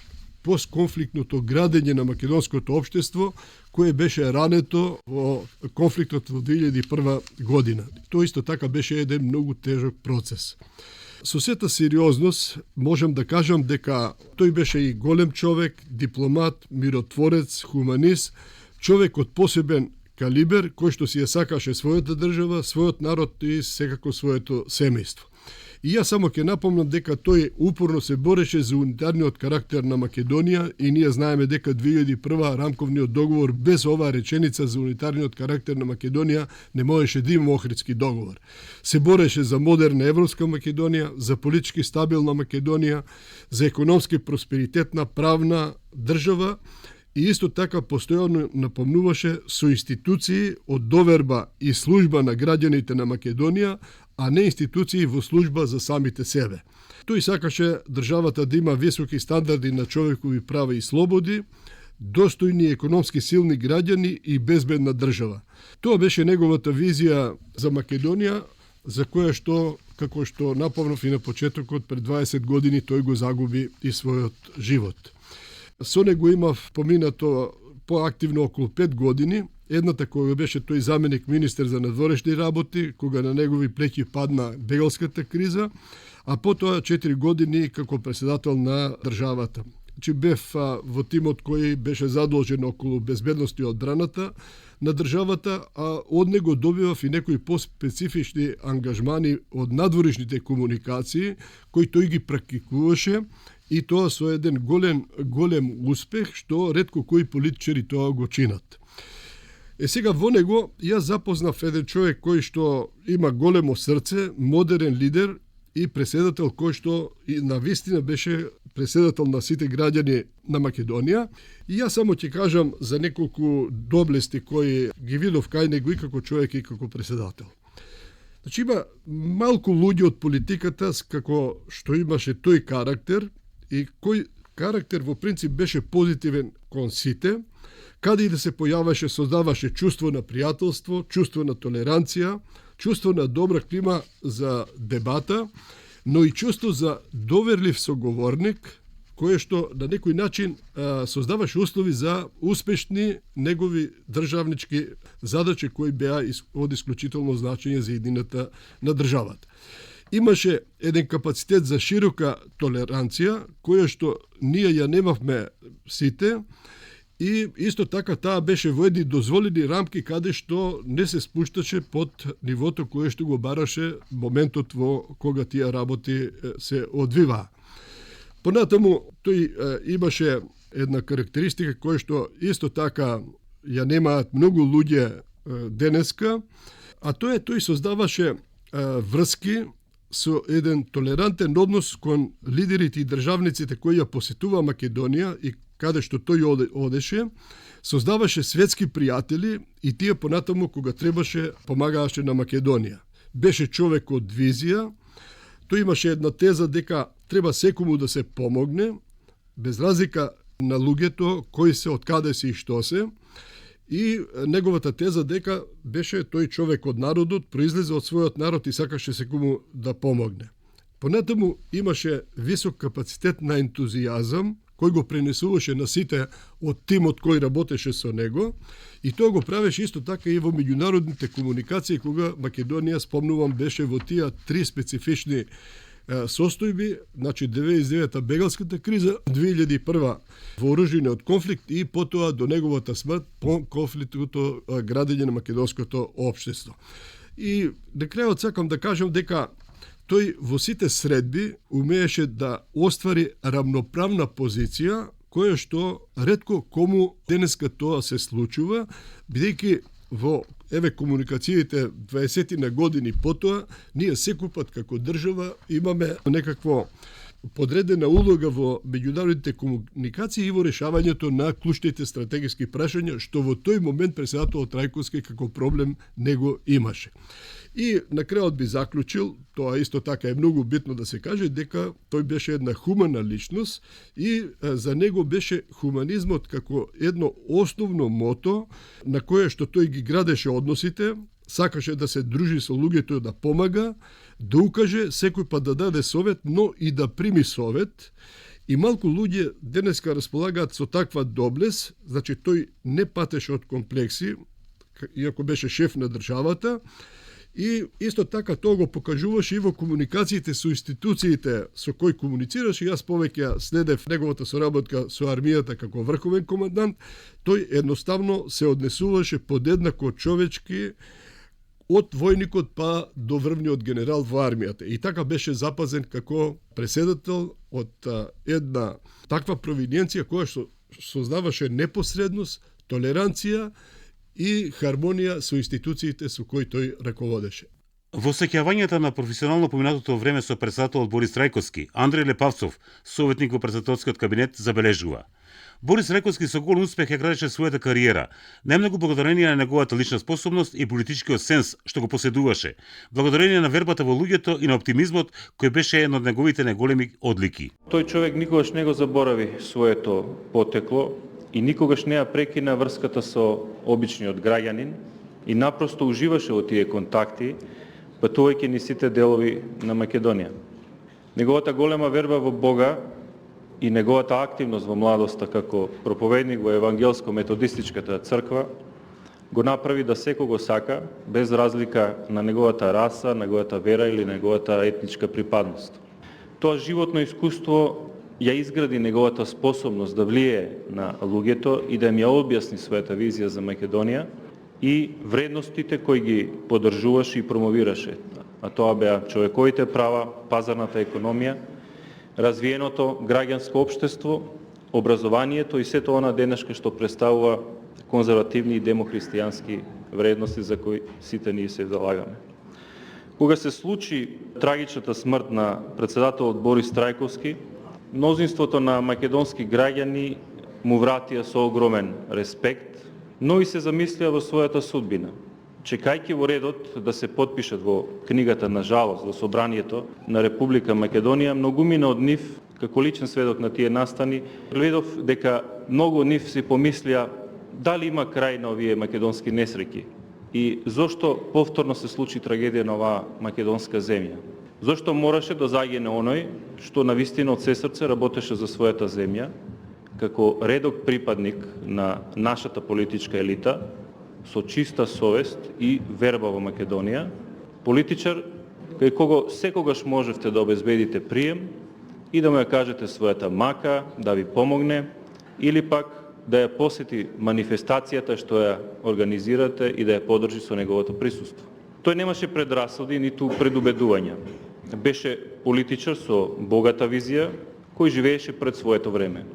постконфликтното градење на македонското општество, кое беше рането во конфликтот во 2001 година. Тоа исто така беше еден многу тежок процес. Со сета сериозност можам да кажам дека тој беше и голем човек, дипломат, миротворец, хуманист, човек од посебен калибер, кој што си ја сакаше својата држава, својот народ и секако своето семејство. И јас само ќе напомнам дека тој упорно се бореше за унитарниот карактер на Македонија и ние знаеме дека 2001 рамковниот договор без оваа реченица за унитарниот карактер на Македонија не можеше да има Охридски договор. Се бореше за модерна европска Македонија, за политички стабилна Македонија, за економски просперитетна правна држава и исто така постојано напомнуваше со институции од доверба и служба на граѓаните на Македонија, а не институции во служба за самите себе. Тој сакаше државата да има високи стандарди на човекови права и слободи, достојни економски силни граѓани и безбедна држава. Тоа беше неговата визија за Македонија, за која што, како што напомнав и на почетокот, пред 20 години тој го загуби и својот живот. Со него имав поминато поактивно околу 5 години, едната кога беше тој заменик министер за надворешни работи, кога на негови плеќи падна бегалската криза, а потоа 4 години како председател на државата. Че бев во тимот кој беше задолжен околу безбедност и одбраната на државата, а од него добивав и некои поспецифични ангажмани од надворешните комуникации, кои тој ги практикуваше, и тоа со еден голем успех, што ретко кои политичари тоа го чинат. Сега во него јас запознав еден човек кој што има големо срце, модерен лидер и преседател кој што на вистина беше преседател на сите граѓани на Македонија. И јас само ќе кажам за неколку доблести кои ги видов кај него и како човек и како преседател. Значи има малку луѓе од политиката како што имаше тој карактер и кој карактер во принцип беше позитивен кон сите, каде и да се појаваше, создаваше чувство на пријателство, чувство на толеранција, чувство на добра клима за дебата, но и чувство за доверлив соговорник, кое што на некој начин создаваше услови за успешни негови државнички задачи кои беа од исклучително значење за едината на државата. Имаше еден капацитет за широка толеранција, која што ние ја немавме сите, и исто така таа беше во едни дозволени рамки каде што не се спушташе под нивото кое што го бараше моментот во кога тие работи се одвиваа. Понатаму тој имаше една карактеристика која што исто така ја немаат многу луѓе денеска, а тој создаваше врски со еден толерантен однос кон лидерите и државниците кои ја посетуваа Македонија и каде што тој одеше, создаваше светски пријатели и тие понатаму кога требаше помагааше на Македонија. Беше човек од визија, тој имаше една теза дека треба секому да се помогне, без разлика на луѓето, кои се, од каде се и што се, и неговата теза дека беше тој човек од народот, произлезе од својот народ и сакаше секому да помогне. Понатаму имаше висок капацитет на ентузијазам, кој го пренесуваше на сите од тимот кој работеше со него, и тоа го правеше исто така и во меѓународните комуникации, кога Македонија, спомнувам, беше во тие три специфични состојби, значи 99-та бегалската криза, 2001 вооружениот конфликт и потоа до неговата смрт по конфликтното градење на македонското општество. И на крајот сакам да кажам дека тој во сите средби умееше да оствари рамноправна позиција, која што ретко кому денеска тоа се случува, бидејќи во комуникациите 20 на години потоа, ние секупат како држава имаме некакво подредена улога во меѓународните комуникации и во решавањето на клучните стратегиски прашања, што во тој момент председателот Трајковски како проблем не го имаше. И на крајот би заклучил, тоа исто така е многу битно да се каже, дека тој беше една хумана личност и за него беше хуманизмот како едно основно мото на кое што тој ги градеше односите, сакаше да се дружи со луѓето, да помага, да укаже, секој пат да даде совет, но и да прими совет. И малку луѓе денеска располагаат со таква доблес, значи тој не патеше од комплекси, иако беше шеф на државата, и исто така тоа го покажуваше и во комуникациите со институциите со кои комуницираше. Јас повеќе следев неговата соработка со армијата како врховен командант. Тој едноставно се однесуваше подеднако човечки од војникот па до врвниот генерал во армијата. И така беше запазен како преседател од една таква провиненција која што создаваше непосредност, толеранција и хармонија со институциите со кои тој раководеше. Во сеќавањата на професионално поминатото време со председателот Борис Трајковски, Андреј Лепавцов, советник во председателскиот кабинет, забележува: Борис Трајковски со голем успех ја градеше својата кариера, најмногу благодарение на неговата лична способност и политичкиот сенс што го поседуваше, благодарение на вербата во луѓето и на оптимизмот кој беше една од неговите најголеми одлики. Тој човек никогаш не го заборави своето потекло и никогаш не ја прекина врската со обичниот граѓанин и напросто уживаше во тие контакти, патувајќи низ сите делови на Македонија. Неговата голема верба во Бога и неговата активност во младоста како проповедник во евангелско-методистичката црква го направи да секого сака, без разлика на неговата раса, неговата вера или неговата етничка припадност. Тоа животно искуство ја изгради неговата способност да влие на луѓето и да им ја објасни својата визија за Македонија и вредностите кои ги поддржуваше и промовираше. А тоа беа човековите права, пазарната економија, развиеното граѓанско општество, образованието и сето она денешка што представува конзервативни и демохристијански вредности за кои сите ние се залагаме. Кога се случи трагичната смрт на председателот Борис Трајковски, мнозинството на македонски граѓани му вратија со огромен респект, но и се замислија во својата судбина. Чекајќи во редот да се потпишат во книгата на жалост во собранието на Република Македонија, многумина од нив како личен сведок на тие настани, гледав дека многу од нив си помислија дали има крај на овие македонски несреќи и зошто повторно се случи трагедија на оваа македонска земја. Зошто мораше да загине оној што навистина од се срце работеше за својата земја, како редок припадник на нашата политичка елита, со чиста совест и верба во Македонија, политичар кај кого секогаш можевте да обезбедите прием и да му ја кажете својата мака, да ви помогне, или пак да ја посети манифестацијата што ја организирате и да ја подржи со неговото присуство. Тој немаше предрасуди, ниту предубедувања. Беше политичар со богата визија, кој живееше пред своето време.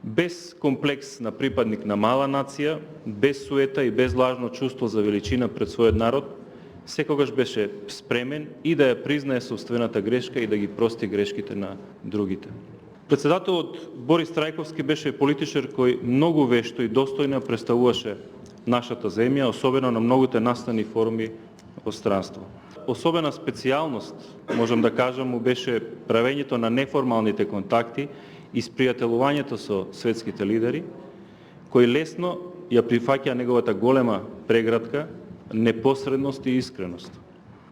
Без комплекс на припадник на мала нација, без суета и без лажно чувство за величина пред својот народ, секогаш беше спремен и да ја признае собствената грешка и да ги прости грешките на другите. Председателот Борис Трајковски беше политичар кој многу вешто и достојно представуваше нашата земја, особено на многуте настани форуми во странство. Особена специјалност, можам да кажам, му беше правењето на неформалните контакти и спријателувањето со светските лидери, кој лесно ја прифаќа неговата голема преградка, непосредност и искреност.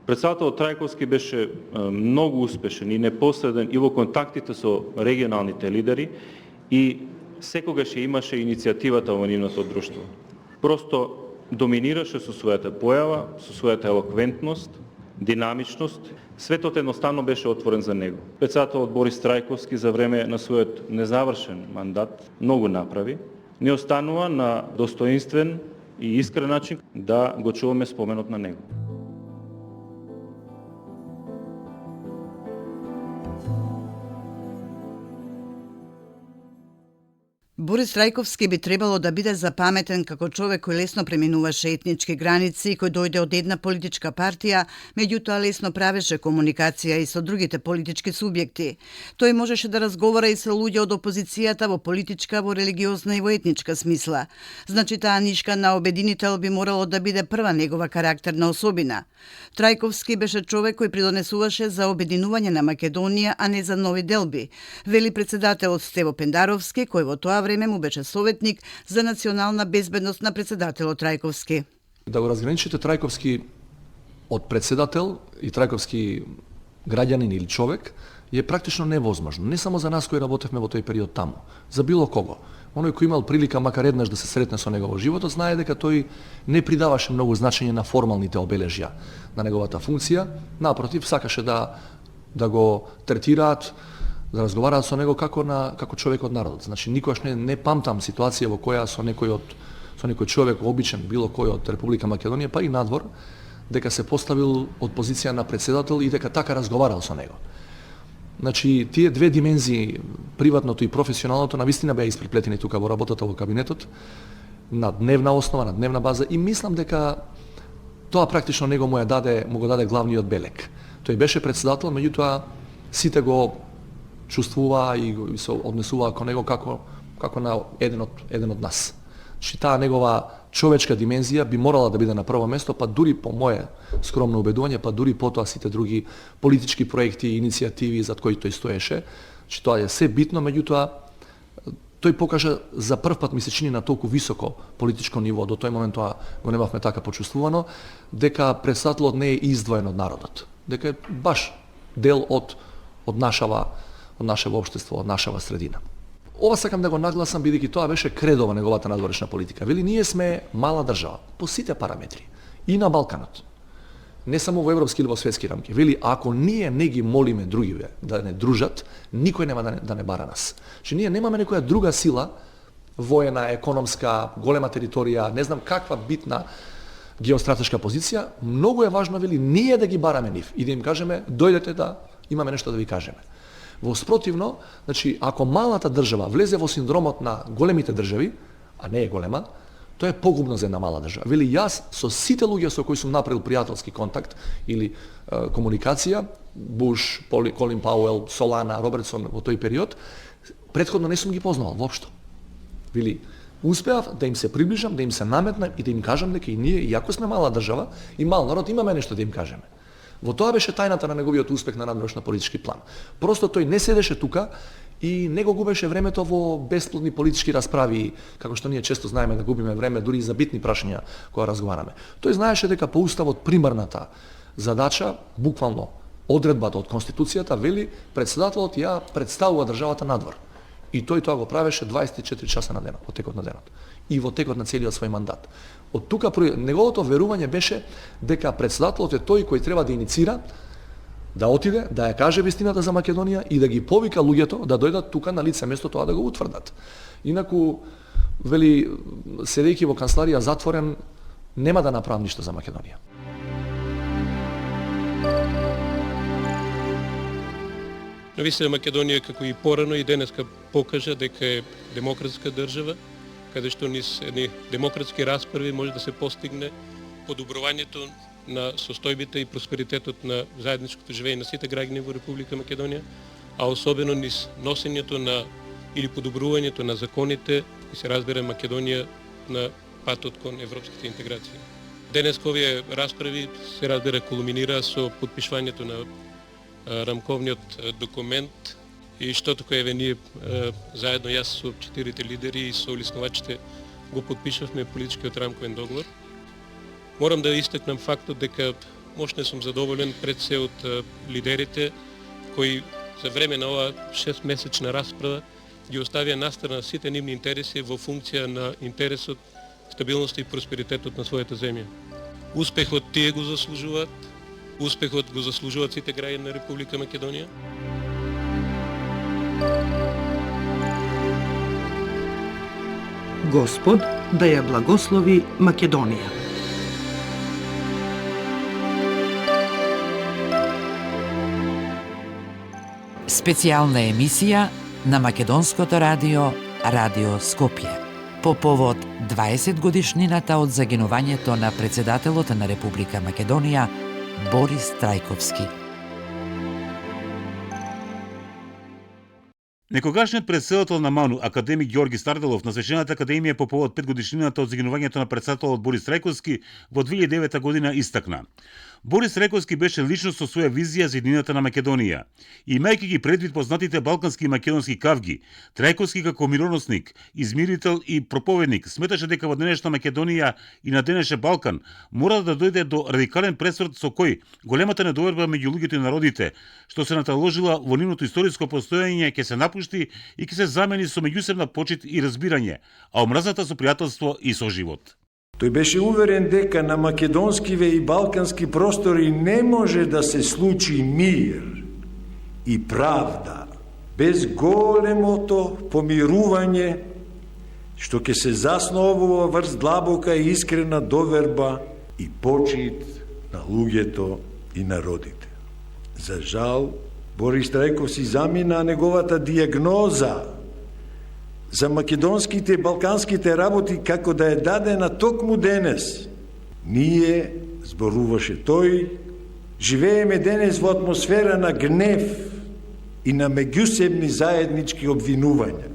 Председателот Трајковски беше многу успешен и непосреден и во контактите со регионалните лидери и секогаш имаше иницијативата во нивното друштво. Просто доминираше со својата појава, со својата елоквентност, динамичност, светот едноставно беше отворен за него. Председателот Борис Трајковски за време на својот незавршен мандат многу направи. Не останува на достоинствен и искрен начин да го чуваме споменот на него. Борис Трајковски би требало да биде запаметен како човек кој лесно преминуваше етнички граници, кој дојде од една политичка партија, меѓутоа лесно правеше комуникација и со другите политички субјекти. Тој можеше да разговара и со луѓе од опозицијата во политичка, во религиозна и во етничка смисла. Значи таа нишка на обединител би морало да биде прва негова карактерна особина. Трајковски беше човек кој придонесуваше за обединување на Македонија, а не за нови делби, вели председателот Стево Пендаровски, кој во тоа време му беше советник за национална безбедност на председателот Трајковски. Да го разграничите Трајковски од председател и Трајковски граѓанин или човек е практично невозможно. Не само за нас кои работевме во тој период таму, за било кого. Оној кој имал прилика макар еднаш да се сретне со него во животот, знае дека тој не придаваше многу значење на формалните обележја на неговата функција, напротив сакаше да го третираат, да разговараат со него како човек од народот. Значи никогаш не памтам ситуација во која со некој човек обичен, било кој од Република Македонија, па и надвор, дека се поставил од позиција на председател и дека така разговарал со него. Значи тие две димензии, приватното и професионалното, навистина беа испреплетени тука во работата во кабинетот на дневна основа, на дневна база и мислам дека тоа практично него му го даде главниот белег. Тој беше председател, меѓутоа сите го чувствуваа и се однесуваа кон него како на еден од нас. Значи таа негова човечка димензија би морала да биде на прво место, па дури по мое скромно убедување, па дури потоа сите други политички проекти и иницијативи зад кои тој стоеше. Значи тоа е се битно, меѓутоа тој покажа за прв пат ми се чини на толку високо политичко ниво, до тој момент тоа го немавме така почувствувано, дека председателот не е издвоен од народот, дека е баш дел од нашево општество, од нашава средина. Ова сакам да го нагласам бидејќи тоа беше кредо во неговата надворешна политика. Вели ние сме мала држава по сите параметри и на Балканот. Не само во европски или во светски рамки. Вели ако ние не ги молиме другиве да не дружат, никој нема да не бара нас. Че ние немаме некоја друга сила, воена, економска, голема територија, не знам каква битна геостратешка позиција, многу е важно вели ние да ги бараме нив и да им кажеме дојдете да имаме нешто да ви кажеме. Во спротивно, значи ако малата држава влезе во синдромот на големите држави, а не е голема, тоа е погубно за една мала држава. Вели јас со сите луѓе со кои сум направил пријателски контакт или комуникација, Буш, Колин Пауел, Солана, Робертсон во тој период, претходно не сум ги познавал воопшто. Вели успеав да им се приближам, да им се наметнам и да им кажам дека и ние, иако сме мала држава и мал народ, имаме нешто да им кажеме. Во тоа беше тајната на неговиот успех на надморш на политички план. Просто тој не седеше тука и не го губеше времето во бесплодни политички расправи, како што ние често знаеме да губиме време дури и за битни прашања кога разговараме. Тој знаеше дека по уставот примарната задача, буквално одредбата од Конституцијата вели председателот ја представува државата надвор. И тој тоа го правеше 24 часа на денот, во текот на денот. И во текот на целиот свој мандат. Од тука неговото верување беше дека председателот е тој кој треба да иницира, да отиде, да ја каже вистината за Македонија и да ги повика луѓето да дојдат тука на лице место тоа да го утврдат. Инаку, вели, седејќи во канцеларија затворен, нема да направам ништо за Македонија. Навистина Македонија, како и порано и денеска покажа дека е демократска држава, каде што низ едни демократски расправи може да се постигне подобрувањето на состојбите и просперитетот на заедничкото живење на сите граѓани во Република Македонија, а особено низ носењето на или подобрувањето на законите и се разбира Македонија на патот кон европските интеграции. Денес овие расправи се разбира кулминира со подпишувањето на рамковниот документ и што тока еве ние заедно јас со 4 лидери и со улеснувачите го подпишавме политичкиот рамковен договор. Морам да истакнам фактот дека може не сум задоволен пред се од лидерите кои за време на оваа 6-месечна расправа ги оставија настрана сите нивни интереси во функција на интересот, стабилноста и просперитетот на својата земја. Успехот тие го заслужуваат, успехот го заслужуваат сите граѓани на Република Македонија. Господ да ја благослови Македонија. Специјална емисија на Македонското радио, Радио Скопје, по повод 20 годишнината од загинувањето на председателот на Република Македонија Борис Трајковски. Некогашниот председател на МАНУ, академик Ѓорги Старделов, на Свечената академија по повод 5 годишнината од загинувањето на председателот Борис Трајковски во 2009 година истакна: Борис Трајковски беше личност со своја визија за еднината на Македонија. Имајќи ги предвид познатите балкански и македонски кавги, Трајковски како мироносник, измирител и проповедник сметаше дека во денешна Македонија и на денешен Балкан мора да дојде до радикален пресврт со кој големата недоверба меѓу луѓето и народите, што се наталожила во нивното историско постоење, ќе се напушти и ќе се замени со меѓусебна почит и разбирање, а омразата со пријателство и со живот. Тој беше уверен дека на македонскиве и балкански простори не може да се случи мир и правда без големото помирување што ќе се засновува врз длабока и искрена доверба и почит на луѓето и народите. За жал, Борис Трајковски замина неговата диагноза за македонските и балканските работи како да е дадена токму денес. Ние, зборуваше тој, живееме денес во атмосфера на гнев и на меѓусебни заеднички обвинувања.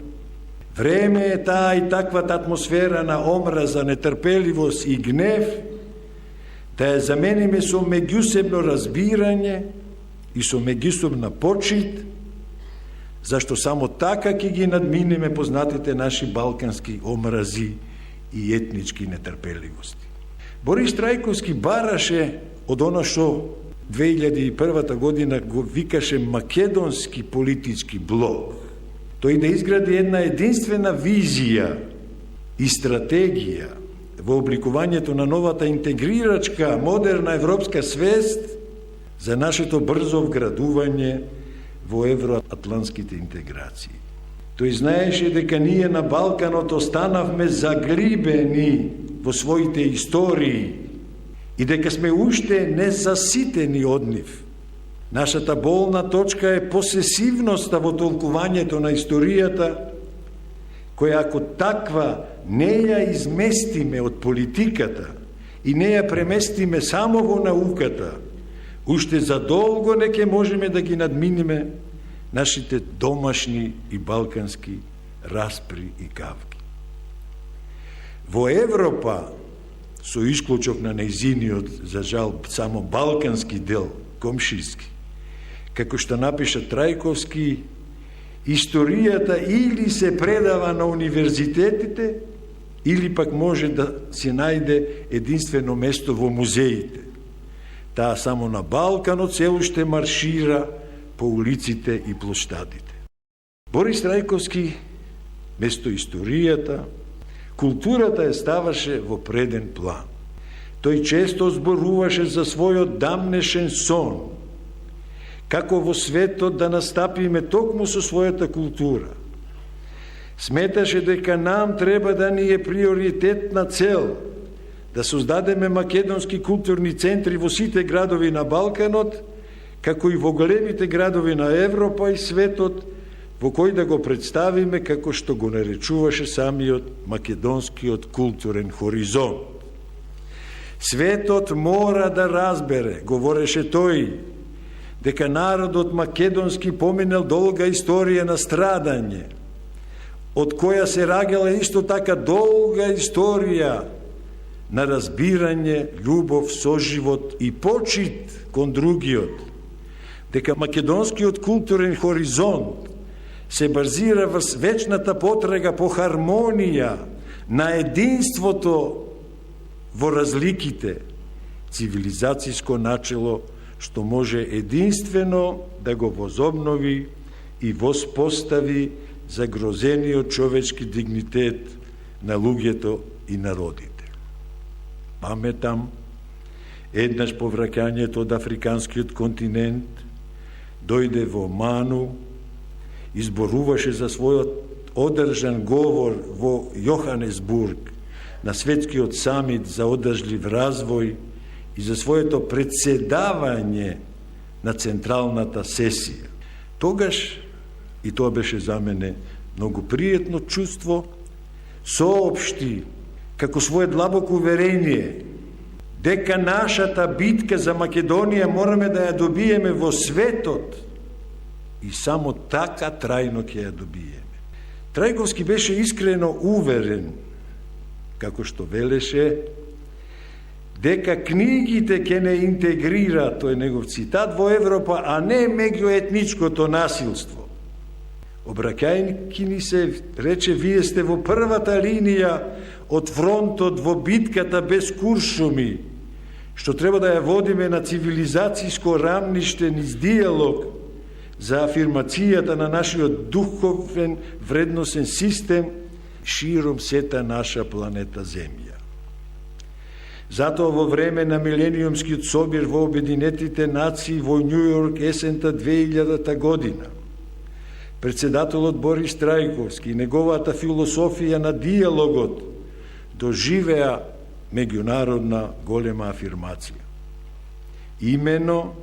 Време е таа и таквата атмосфера на омраза, нетрпеливост и гнев да ја замениме со меѓусебно разбирање и со меѓусебна почит, зашто само така ќе ги надминеме познатите наши балкански омрази и етнички нетрпеливости. Борис Трајковски бараше од оно што 2001 година го викаше македонски политички блок. Тој да изгради една единствена визија и стратегија во обликувањето на новата интегрирачка, модерна европска свест за нашето брзо вградување во евроатлантските интеграции. Тој знаеше дека ние на Балканот останавме заглибени во своите истории и дека сме уште незаситени од нив. Нашата болна точка е посесивноста во толкувањето на историјата, која ако таква не ја изместиме од политиката и не ја преместиме само во науката, уште задолго не ќе можеме да ги надминиме нашите домашни и балкански распри и кавги. Во Европа, со исклучок на нејзиниот, за жал, само балкански дел, комшиски. Како што напиша Трајковски, историјата или се предава на универзитетите, или пак може да се најде единствено место во музеите. Таа само на Балканот се уште маршира по улиците и площадите. Борис Трајковски, место историјата, културата ја ставаше во преден план. Тој често зборуваше за својот дамнешен сон, како во светот да настапиме токму со својата култура. Сметаше дека нам треба да ни е приоритетна цел да создадеме македонски културни центри во сите градови на Балканот, како и во големите градови на Европа и светот, во кој да го представиме како што го наречуваше самиот македонскиот културен хоризонт. Светот мора да разбере, говореше тој, дека народот македонски поминал долга историја на страдање, од која се раѓала исто така долга историја на разбирање, љубов, соживот и почит кон другиот, дека македонскиот културен хоризонт се базира врз вечната потрага по хармонија на единството во разликите, цивилизацијско начело што може единствено да го возобнови и воспостави загрозениот човечки дигнитет на луѓето и народите. Паметам, еднаш по враќањето од африканскиот континент, дојде во Ману, изборуваше за својот одржан говор во Јоханесбург на светскиот самит за одржлив развој и за своето председавање на централната сесија. Тогаш, и тоа беше за мене многу пријатно чувство, соопшти како свое длабоко уверение дека нашата битка за Македонија мораме да ја добиеме во светот и само така трајно ќе ја добиеме. Трајковски беше искрено уверен, како што велеше, дека книгите ќе не интегрира, тој негов цитат, во Европа, а не меѓуетничкото насилство. Обраќајќи ни се, рече, вие сте во првата линија од фронтот во битката без куршуми, што треба да ја водиме на цивилизацијско рамниште низ диалог за афирмацијата на нашиот духовен вредносен систем широм сета наша планета Земја. Затоа во време на милениумскиот собир во Обединетите нации во Њујорк есента 2000 година, председателот Борис Трајковски и неговата философија на диалогот доживеа меѓународна голема афирмација. Имено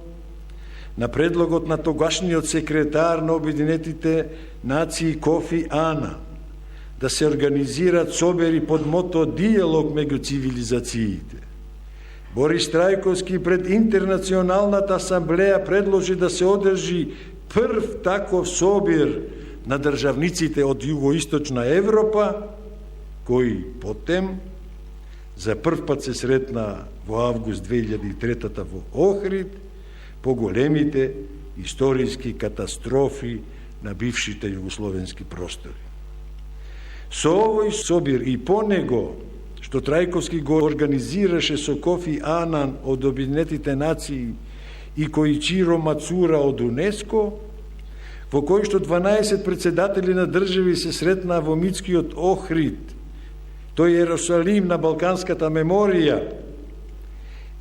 на предлогот на тогашниот секретар на Обединетите нации Кофи Анан да се организираат собери под мото диалог меѓу цивилизациите. Борис Трајковски пред Интернационалната асамблеја предложи да се одржи прв таков собир на државниците од Југоисточна Европа, кои потем за прв пат се сретна во август 2003 во Охрид по големите историски катастрофи на бившите југословенски простори. Со овој собир и по него, што Трајковски го организираше со Кофи Анан од Обединетите нации и Коичиро Мацура од УНЕСКО, во кој што 12 председатели на држави се сретнаа во митскиот Охрид, тој е Иерусалим на балканската меморија,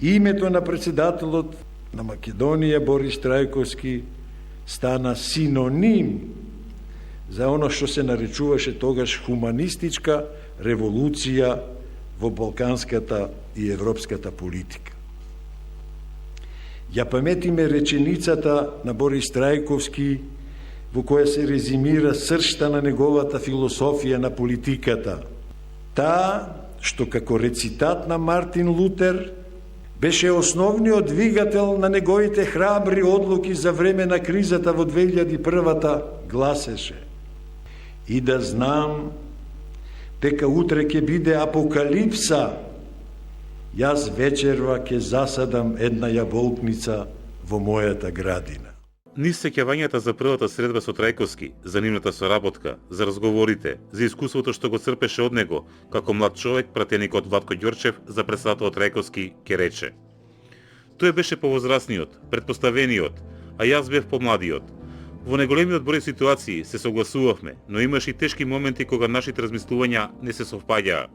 името на председателот на Македонија Борис Трајковски стана синоним за оно што се наречуваше тогаш хуманистичка револуција во балканската и европската политика. Ја паметиме реченицата на Борис Трајковски во која се резимира сршта на неговата философија на политиката. Таа, што како рецитат на Мартин Лутер, беше основниот двигател на неговите храбри одлуки за време на кризата во 2001-та, гласеше: и да знам дека утре ќе биде апокалипса, јас вечерва ќе засадам една јаболкница во мојата градина. Низ сеќавањата за првата средба со Трајковски, за нивната соработка, за разговорите, за искуството што го црпеше од него, како млад човек, пратеникот Владко Ѓорчев за председателот Трајковски ке рече: тој беше повозрасниот, предпоставениот, а јас бев помладиот. Во неголемиот број ситуации се согласувавме, но имаше и тешки моменти кога нашите размислувања не се совпаѓаа.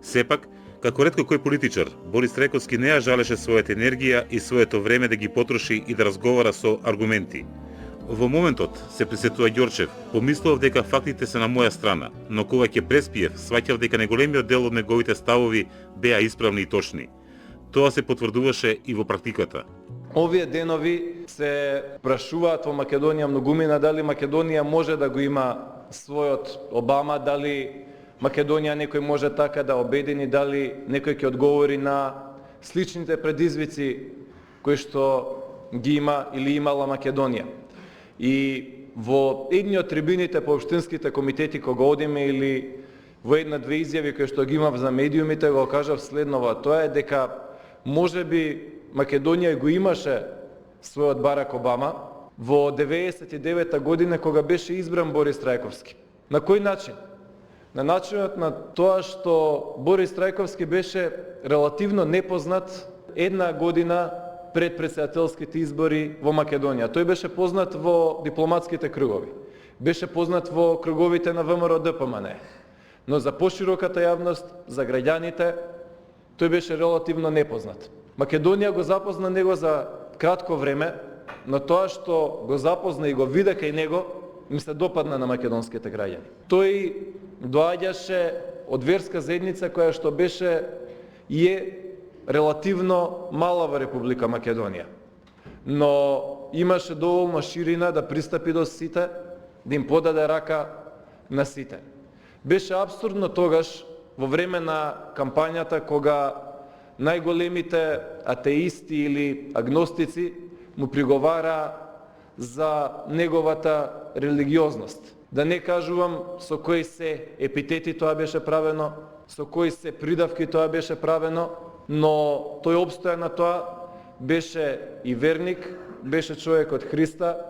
Сепак, како ретко кој политичар, Борис Трајковски не ја жалеше својата енергија и своето време да ги потроши и да разговара со аргументи. Во моментот, се присетува Ѓорчев, помислував дека фактите се на моја страна, но кога ќе преспиев, сваќав дека неголемиот дел од неговите ставови беа исправни и точни. Тоа се потврдуваше и во практиката. Овие денови се прашуваат во Македонија многумина дали Македонија може да го има својот Обама, дали Македонија некој може така да обедини, дали некој ќе одговори на сличните предизвици кои што ги има или имала Македонија. И во едни од трибините по општинските комитети кога одиме или во една-две изјави кои што ги имав за медиумите го кажав следново, тоа е дека можеби Македонија го имаше својот Барак Обама во 99-та година кога беше избран Борис Трајковски. На кој начин? На начинот на тоа што Борис Трајковски беше релативно непознат една година пред председателските избори во Македонија. Тој беше познат во дипломатските кругови. Беше познат во круговите на ВМРО ДПМН. Но за пошироката јавност, за граѓаните, тој беше релативно непознат. Македонија го запозна него за кратко време, но тоа што го запозна и го виде кај него, ми се допадна на македонските граѓани. Тој доаѓаше од верска заедница која што беше и е релативно мала во Република Македонија. Но имаше доволно ширина да пристапи до сите, да им подаде рака на сите. Беше апсурдно тогаш, во време на кампањата, кога најголемите атеисти или агностици му приговара за неговата религиозност. Да не кажувам со кои се епитети тоа беше правено, со кои се придавки тоа беше правено, но тој обстоја на тоа, беше и верник, беше човек од Христа,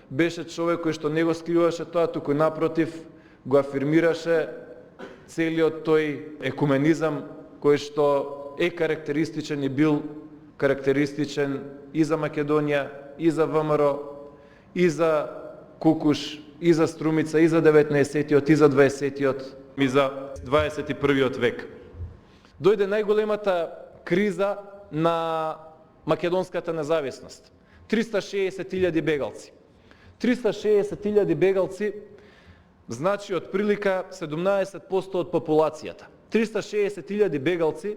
беше човек кој што не го скриваше тоа, туку напротив го афирмираше целиот тој екуменизам кој што е карактеристичен и бил карактеристичен и за Македонија, и за ВМРО, и за Кукуш, и за Струмица, и за 19-тиот, и за 20-тиот, и за 21-тиот век. Дојде најголемата криза на македонската независност. 360.000 бегалци. 360.000 бегалци значи отприлика 17% од популацијата. 360.000 бегалци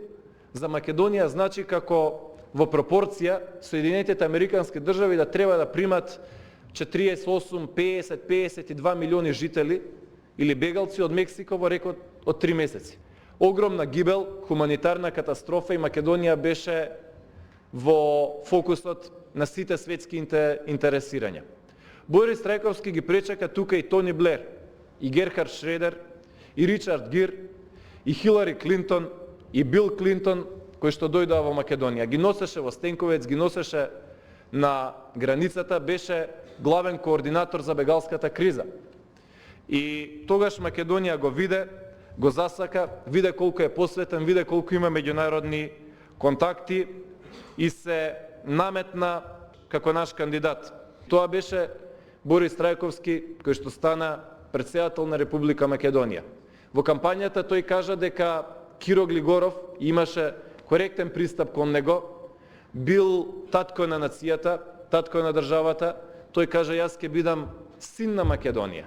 за Македонија значи како во пропорција Соединетите Американски држави да треба да примат 48, 50, 52 милиони жители или бегалци од Мексико во рек од 3 месеци. Огромна гибел, хуманитарна катастрофа и Македонија беше во фокусот на сите светски интересирања. Борис Трајковски ги пречака тука и Тони Блер, и Герхард Шредер, и Ричард Гир, и Хилари Клинтон, и Бил Клинтон, кој што дојдоа во Македонија. Ги носеше во Стенковец, ги носеше на границата, беше главен координатор за бегалската криза. И тогаш Македонија го виде, го засака, виде колку е посветен, виде колку има меѓународни контакти и се наметна како наш кандидат. Тоа беше Борис Трајковски, кој што стана председател на Република Македонија. Во кампањата тој кажа дека Киро Глигоров имаше коректен пристап кон него, бил татко на нацијата, татко на државата. Тој кажа јас ќе бидам син на Македонија.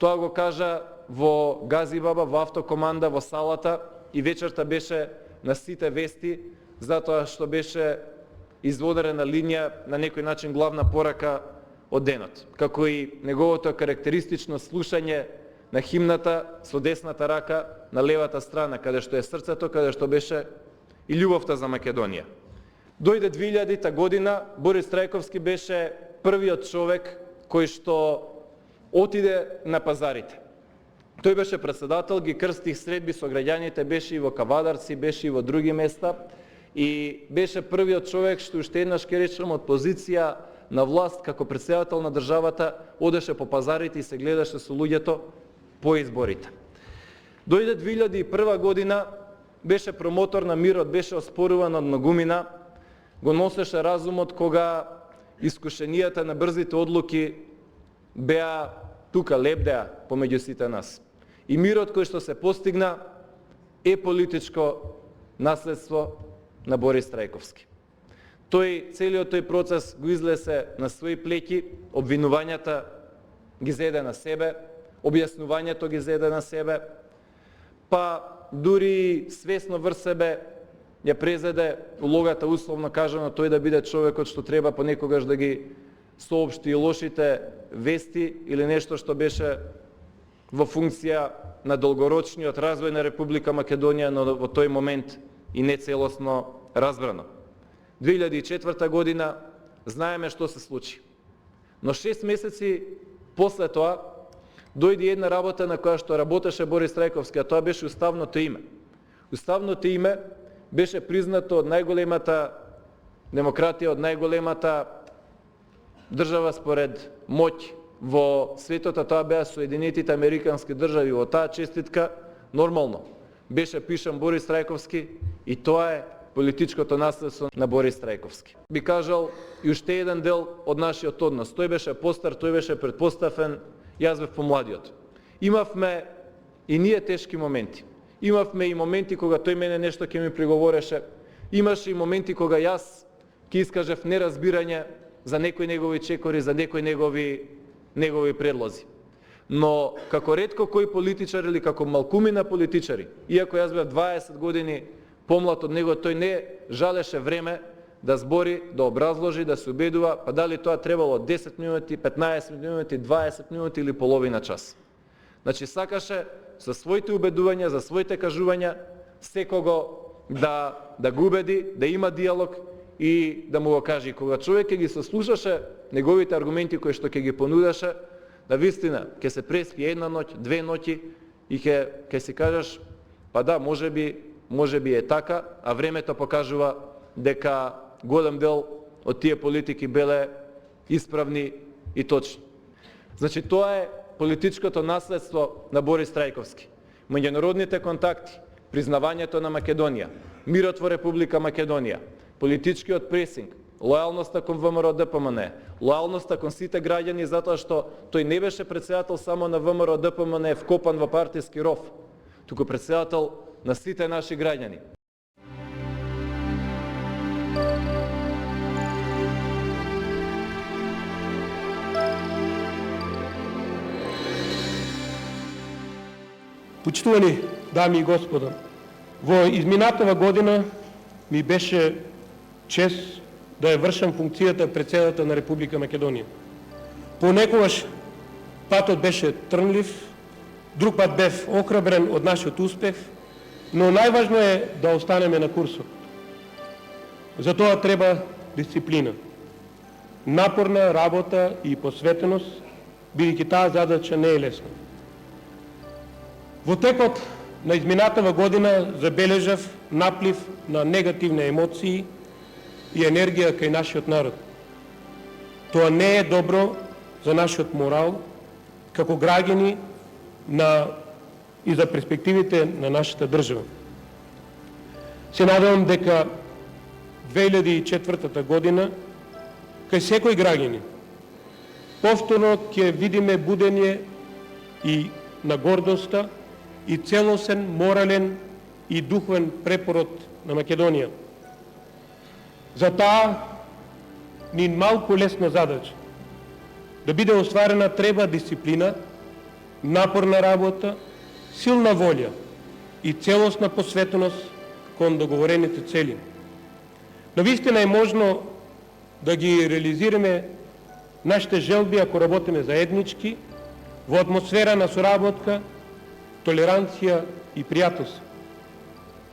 Тоа го кажа во Газибаба, во автокоманда, во салата и вечерта беше на сите вести, затоа што беше изводена линија на некој начин главна порака од денот, како и неговото карактеристично слушање на химната со десната рака на левата страна, каде што е срцето, каде што беше и љубовта за Македонија. Дојде 2000-та година, Борис Трајковски беше првиот човек кој што отиде на пазарите. Тој беше председател, ги крстих средби со граѓаните, беше и во Кавадарци, беше и во други места и беше првиот човек што уште еднаш ке речем од позиција на власт како претседател на државата одеше по пазарите и се гледаше со луѓето по изборите. Дојде 2001 година, беше промотор на мирот, беше оспоруван од многумина, го носеше разумот кога искушенијата на брзите одлуки беа тука, лебдеа помеѓу сите нас. И мирот кој што се постигна е политичко наследство на Борис Трајковски. Целиот тој процес го излесе на своји плеќи, обвинувањата ги зеде на себе, објаснувањето ги зеде на себе, па дури свесно врз себе ја презеде улогата, условно кажано, тој да биде човекот што треба понекогаш да ги соопшти лошите вести или нешто што беше во функција на долгорочниот развој на Република Македонија, но во тој момент и не целосно разбрано. 2004 година знаеме што се случи. Но 6 месеци после тоа дојде една работа на која што работеше Борис Трајковски, а тоа беше уставното име. Уставното име беше признато од најголемата демократија, од најголемата држава според моќ во светот, а тоа беа Соединетите Американски држави. Во таа честитка нормално беше пишан Борис Трајковски и тоа е политичкото наследство на Борис Трајковски. Би кажал и уште еден дел од нашиот однос. Тој беше постар, тој беше предпоставен, јас бев помладиот. Имавме и ние тешки моменти. Имавме и моменти кога тој мене нешто ќе ми приговореше. Имаше и моменти кога јас ќе искажев неразбирање за некои негови чекори, за некои негови предлози. Но како ретко кој политичар или како малкумина политичари, иако јас бев 20 години помлад од него, тој не жалеше време да збори, да образложи, да се убедува, па дали тоа требало 10 минути, 15 минути, 20 минути или половина час. Значи сакаше со своите убедувања, за своите кажувања, секого да го убеди, да има диалог и да му го каже. И кога човек ќе ги сослушаше неговите аргументи кои што ќе ги понудаше, да вистина ќе се преспи една ноќ, две ноќи и ќе си кажеш, па да, може би е така, а времето покажува дека голем дел од тие политики беле исправни и точни. Значи тоа е политичкото наследство на Борис Трајковски. Меѓународните контакти, признавањето на Македонија, мирот во Република Македонија, политичкиот пресинг, лојалноста кон ВМРО ДПМН, лојалноста кон сите граѓани затоа што тој не беше претседател само на ВМРО ДПМН вкопан во партиски ров, туку претседател на сите наши граѓани. Почитувани дами и господа, во изминатава година ми беше чест да ја вршам функцијата претседател на Република Македонија. Понекогаш патот беше трнлив, друг пат бев охрабрен од нашиот успех, но најважно е да останеме на курсот. За тоа треба дисциплина, напорна работа и посветеност, бидејќи таа задача не е лесна. Во текот на изминатава година забележав наплив на негативни емоции и енергија кај нашиот народ. Тоа не е добро за нашиот морал, како граѓани и за перспективите на нашата држава. Се надевам дека 2004 година кај секој граѓани повторно ќе видиме будење и на гордоста и целосен морален и духовен препород на Македонија. За таа ни малку лесна задача. Да биде остварена треба дисциплина, напорна работа, силна волја и целосна посветеност кон договорените цели. Навистина е можно да ги реализираме нашите желби ако работиме заеднички, во атмосфера на соработка, толеранција и пријателство.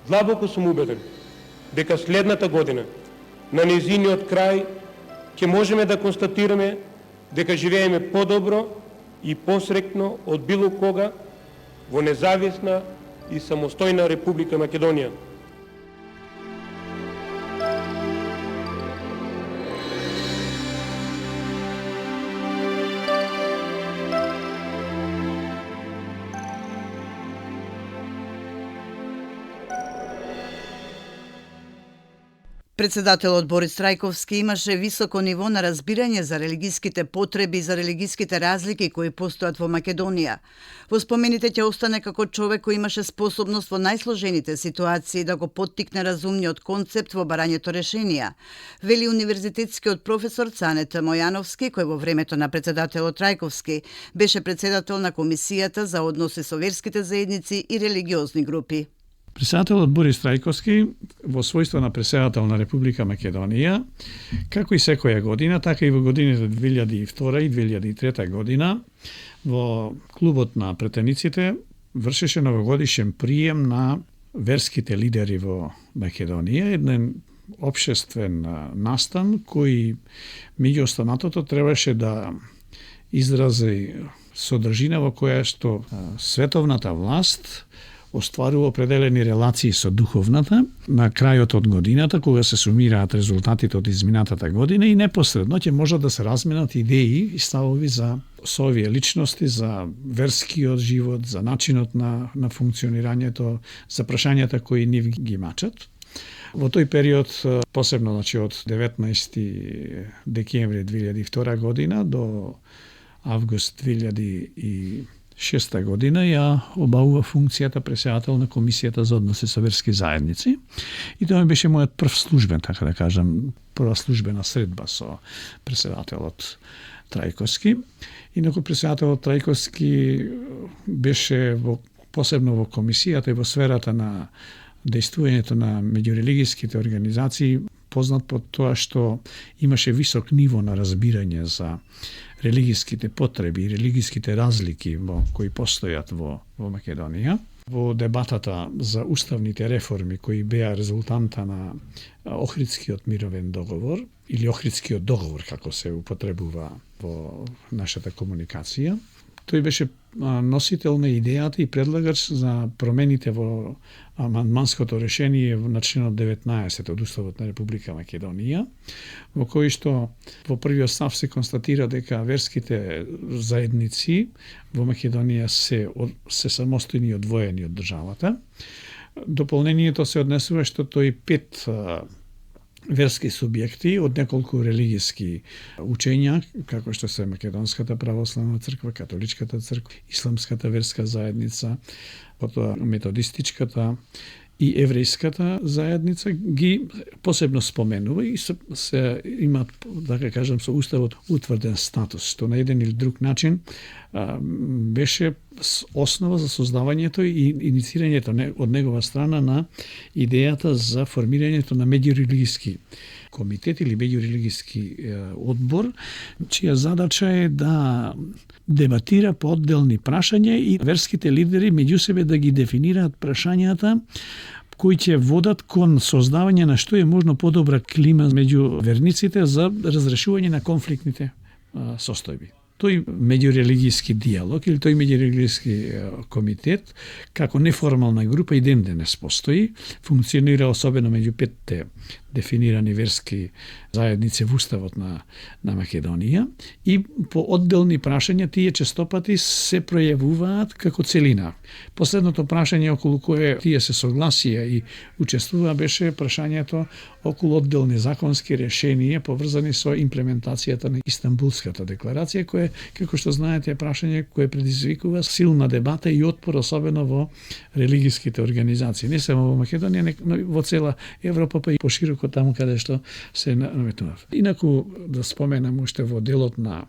Длабоко сум убеден дека следната година на незиниот крај ќе можеме да констатираме дека живееме подобро и посрекно од било кога во независна и самостојна Република Македонија. Председателот Борис Трајковски имаше високо ниво на разбирање за религиските потреби и за религиските разлики кои постојат во Македонија. Во спомените ќе остане како човек кој имаше способност во најсложените ситуации да го поттикне разумниот концепт во барањето решенија, вели универзитетскиот професор Цанет Мојановски, кој во времето на председателот Трајковски беше председател на Комисијата за односи со верските заедници и религиозни групи. Председателот Борис Трајковски во својство на председател на Република Македонија, како и секоја година, така и во годините 2002 и 2003 година, во клубот на претениците вршеше новогодишен прием на верските лидери во Македонија, еден општествен настан кој меѓу останатото требаше да изрази содржина во која што световната власт остварува определени релации со духовната на крајот од годината, кога се сумираат резултатите од изминатата година и непосредно ќе можат да се разменат идеи и ставови за со овие личности, за верскиот живот, за начинот на функционирањето, за прашањата кои нив ги мачат. Во тој период, посебно од 19 декември 2002 година до август 2006 година ја обавува функцијата председател на Комисијата за односи со верски заедници. И тоа беше мојот прв службен, така да кажам, прва службена средба со председателот Трајковски. Инаку председателот Трајковски беше посебно во комисијата и во сферата на дејствувањето на меѓурелигиските организации познат по тоа што имаше висок ниво на разбирање за религиските потреби и религиските разлики кои постојат во Македонија. Во дебатата за уставните реформи кои беа резултанта на Охридскиот мировен договор или Охридскиот договор како се употребува во нашата комуникација, тој беше носител на идејата и предлагач за промените во амандманското решение на членот 19 од Уставот на Република Македонија, во кој што во првиот став се констатира дека верските заедници во Македонија се самостојни и одвоени од државата. Дополнението се однесува што тој 5 верски субјекти од неколку религиски учења, како што се Македонската православна црква, Католичката црква, Исламската верска заедница, потоа Методистичката и еврејската заедница ги посебно споменува и се имаат, да кажам, со уставот утврден статус, што на еден или друг начин беше основа за создавањето и иницирањето од негова страна на идејата за формирањето на меѓурелигиски комитет или меѓурелигиски одбор, чија задача е да дебатира по одделни прашања и верските лидери меѓу себе да ги дефинираат прашањата кои ќе водат кон создавање на што е можно подобра клима меѓу верниците за разрешување на конфликтните состојби. Тој меѓурелигиски диалог или тој меѓурелигиски комитет, како неформална група и ден денес постои, функционира особено меѓу 5 дефинирани верски заедници во Уставот на Македонија и по одделни прашања тие честопати се пројавуваат како целина. Последното прашање околу кое тие се согласија и учествува беше прашањето околу одделни законски решенија поврзани со имплементацијата на Истанбулската декларација, кое, како што знаете, е прашање кое предизвикува силна дебата и отпор, особено во религиските организации. Не само во Македонија, но во цела Европа, па и пошироко таму каде што се наметнува. Инаку да споменам уште во делот на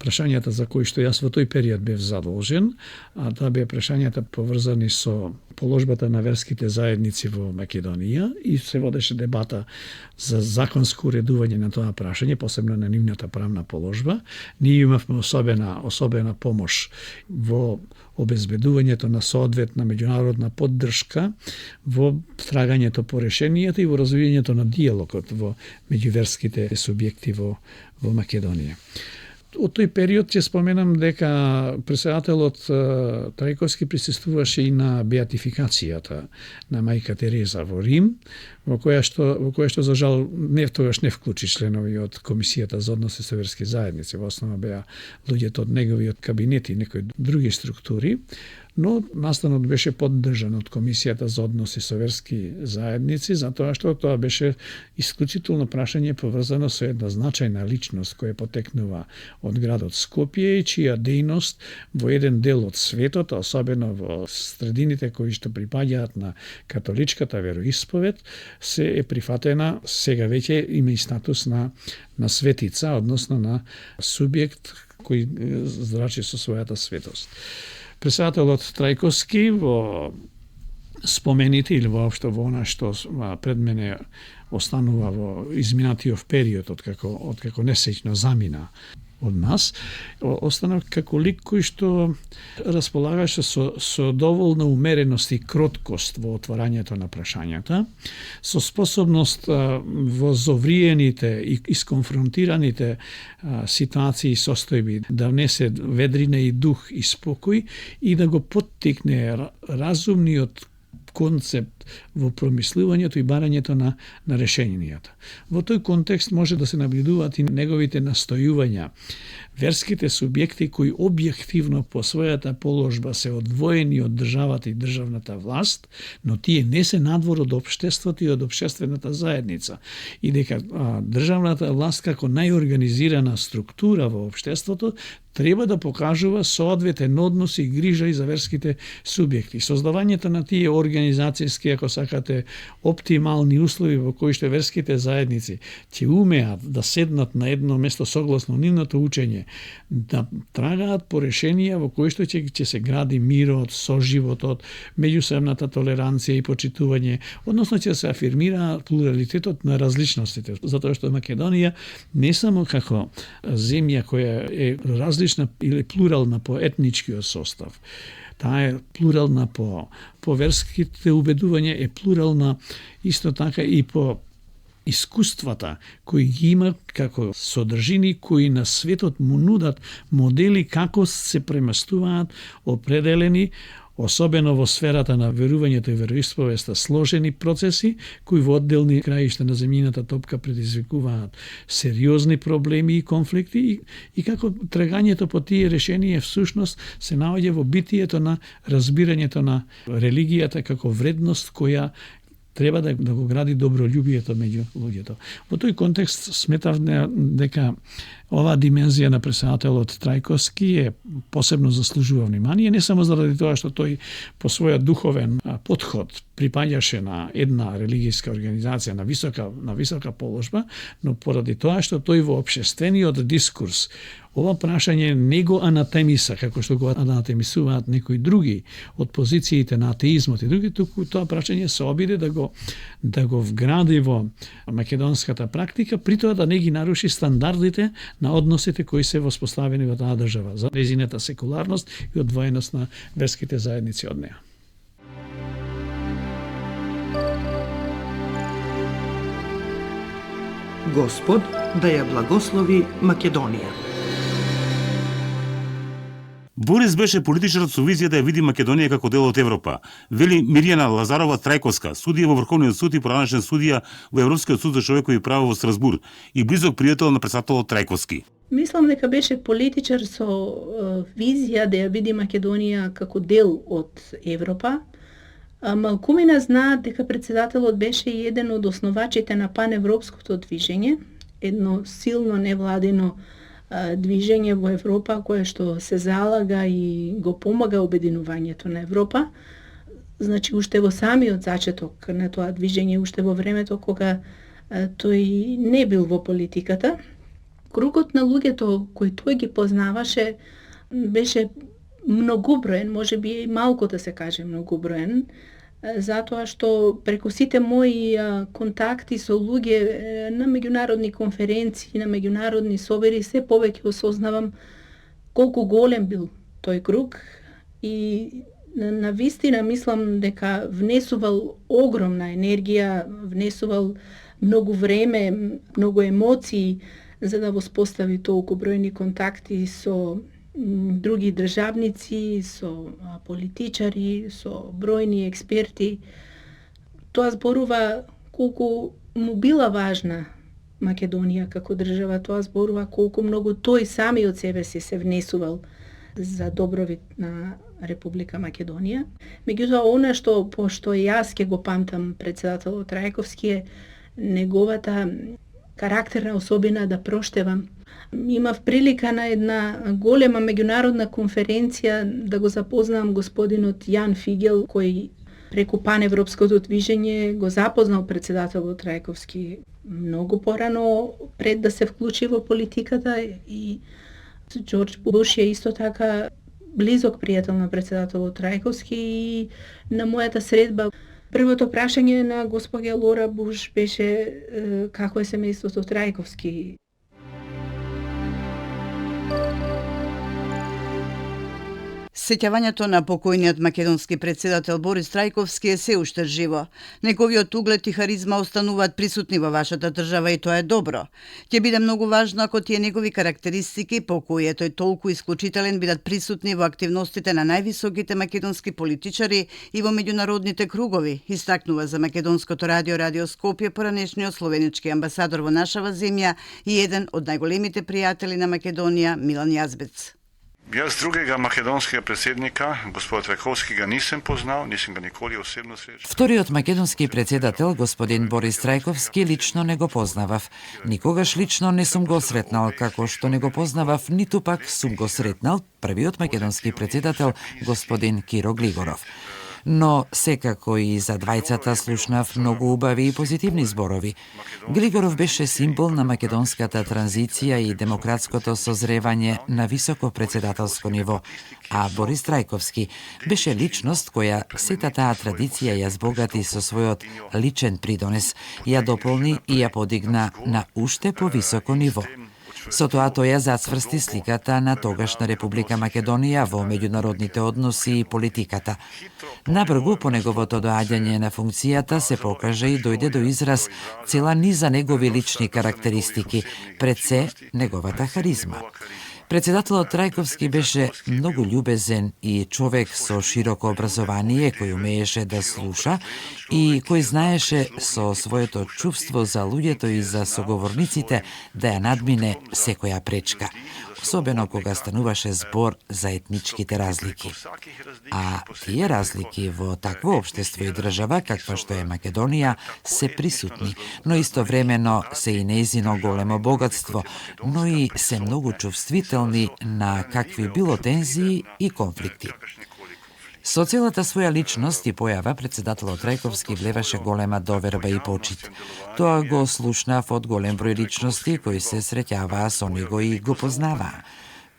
прашањата за кои што јас во тој период бев задолжен, а таа беа прашањата поврзани со положбата на верските заедници во Македонија и се водеше дебата за законско уредување на тоа прашање, посебно на нивната правна положба. Ние имавме особена помош во обезбедувањето на соодветна меѓународна поддршка во трагањето по решенијата и во развивањето на диалогот во меѓуверските субјекти во Македонија. Од тој период ќе споменам дека председателот Трајковски присуствуваше и на беатификацијата на мајка Тереза во Рим, во која што за жал тогаш не вклучи членови од Комисијата за односи со верски заедници, во основа беа луѓето од неговиот кабинет и некои други структури, но настанот беше поддржан од Комисијата за односи со верски заедници, затоа што тоа беше исклучително прашање поврзано со една значајна личност која потекнува од градот Скопје и чија дејност во еден дел од светот, особено во средините кои што припаѓаат на католичката вероисповед, се е прифатена, сега веќе има и статус на светица, односно на субјект кој зрачи со својата светост. Председателот Трајковски во спомените или воопшто во она што пред мене останува во изминатиот период од како несеќно замина од нас, останав како лик кој што располагаше со доволна умереност и кроткост во отварањето на прашањата, со способност во зовриените и исконфронтираните ситуации и состојби да внесе ведрина и дух и спокој и да го поттикне разумниот концепт во промислувањето и барањето на решенијата. Во тој контекст може да се наблюдуваат и неговите настојувања. Верските субјекти кои објективно по својата положба се одвоени од државата и државната власт, но тие не се надвор од општеството и од општествената заедница. И дека државната власт како најорганизирана структура во општеството треба да покажува соодветен однос и грижа и за верските субјекти. Создавањето на тие организацијски, ако сакате, оптимални услови во кои што верските заедници ќе умеат да седнат на едно место согласно нивното учење, да трагаат по решенија во кои што ќе се гради мирот, соживотот, меѓусебната толеранција и почитување, односно ќе се афирмира плуралитетот на различностите, затоа што Македонија не само како земја која е различна или плурална по етничкиот состав, таа е плурална по верските убедувања, е плурална исто така и по искуствата кои ги има како содржини кои на светот му нудат модели како се преместуваат определени, особено во сферата на верувањето и вероисповеста, сложени процеси кои во одделни краишта на земјината топка предизвикуваат сериозни проблеми и конфликти и како трагањето по тие решенија всушност се наоѓа во битието на разбирањето на религијата како вредност која треба да го гради добролюбието меѓу луѓето. Во тој контекст сметав дека оваа димензија на председателот Трајковски е посебно заслужува внимание, не само заради тоа што тој по својот духовен подход припаѓаше на една религијска организација на висока положба, но поради тоа што тој во општествениот дискурс ова прашање не го анатемиса, како што го анатемисуваат некои други од позициите на атеизмот и други, туку тоа прашање се обиде да го вгради во македонската практика, при тоа да не ги наруши стандардите на односите кои се воспоставени во таа држава, за незината секуларност и одвоеност на верските заедници од неа. Господ да ја благослови Македонија. Борис беше политичарот со визија да ја види Македонија како дел од Европа, вели Мирјана Лазарова Трајковска, судија во Врховниот суд и поранешен судија во Европскиот суд за човекови права во Страсбур и близок пријател на председателот Трајковски. Мислам дека беше политичар со визија да ја види Македонија како дел од Европа. Малкумина знаат дека председателот беше еден од основачите на паневропското движење, едно силно невладино движење во Европа кое што се залага и го помага обединувањето на Европа. Значи, уште во самиот зачеток на тоа движење, уште во времето кога тој не бил во политиката, кругот на луѓето кои тој ги познаваше беше многоброен, може би и малку да се каже многоброен, затоа што преку сите мои контакти со луѓе на меѓународни конференции, на меѓународни собери, се повеќе осознавам колку голем бил тој круг и на вистина мислам дека внесувал огромна енергија, внесувал многу време, многу емоции за да воспостави толку бројни контакти со други државници, со политичари, со бројни експерти. Тоа зборува колку му била важна Македонија како држава, тоа зборува колку многу тој самиот себе си се внесувал за добровит на Република Македонија. Меѓутоа, она што, пошто јас ке го памтам председателот Трајковски е неговата карактерна особина да проштевам. Имав прилика на една голема меѓународна конференција да го запознам господинот Јан Фигел, кој преку паневропското движење го запознал председателот Трајковски многу порано, пред да се вклучи во политиката, и Џорџ Буш е исто така близок пријател на председателот Трајковски, и на мојата средба првото прашање на госпоѓа Лора Буш беше како е семејството Трајковски. Сеќавањето на покојниот македонски председател Борис Трајковски е се уште живо. Неговиот углед и харизма остануваат присутни во вашата држава и тоа е добро. Ќе биде многу важно ако тие негови карактеристики, по кои е тој толку исклучителен, бидат присутни во активностите на највисоките македонски политичари и во меѓународните кругови, истакнува за Македонското радио Скопје поранешниот словенички амбасадор во нашава земја и еден од најголемите пријатели на Македонија, Милан Јазбец. Јас другega македонскиот председника, господин Трајковски, ga nisam познал, nisam ga николи осебно срещал. Вториот македонски председател, господин Борис Трајковски, лично не го познавав. Никогаш лично не сум го сретнал, како што не го познавав, ниту пак сум го сретнал првиот македонски председател, господин Киро Глигоров. Но секако и за двајцата слушнав многу убави и позитивни зборови. Глигоров беше символ на македонската транзиција и демократското созревање на високо председателско ниво, а Борис Трајковски беше личност која сета таа традиција ја збогати со својот личен придонес, ја дополни и ја подигна на уште повисоко ниво. Со тоа тој ја зацврсти сликата на тогашна Република Македонија во меѓународните односи и политиката. Набргу по неговото доаѓање на функцијата се покажа и дојде до израз цела низа негови лични карактеристики, пред се неговата харизма. Председателот Трајковски беше многу љубезен и човек со широко образование кој умееше да слуша и кој знаеше со своето чувство за луѓето и за соговорниците да ја надмине секоја пречка, особено кога стануваше збор за етничките разлики. А тие разлики во такво општество и држава каква што е Македонија се присутни, но истовремено се и нејзино големо богатство, но и се многу чувствителни на какви било тензии и конфликти. Со целата своја личност и појава, председателот Трајковски влеваше голема доверба и почит. Тоа го слушнав од голем број личности кои се среќаваа со него и го познаваа.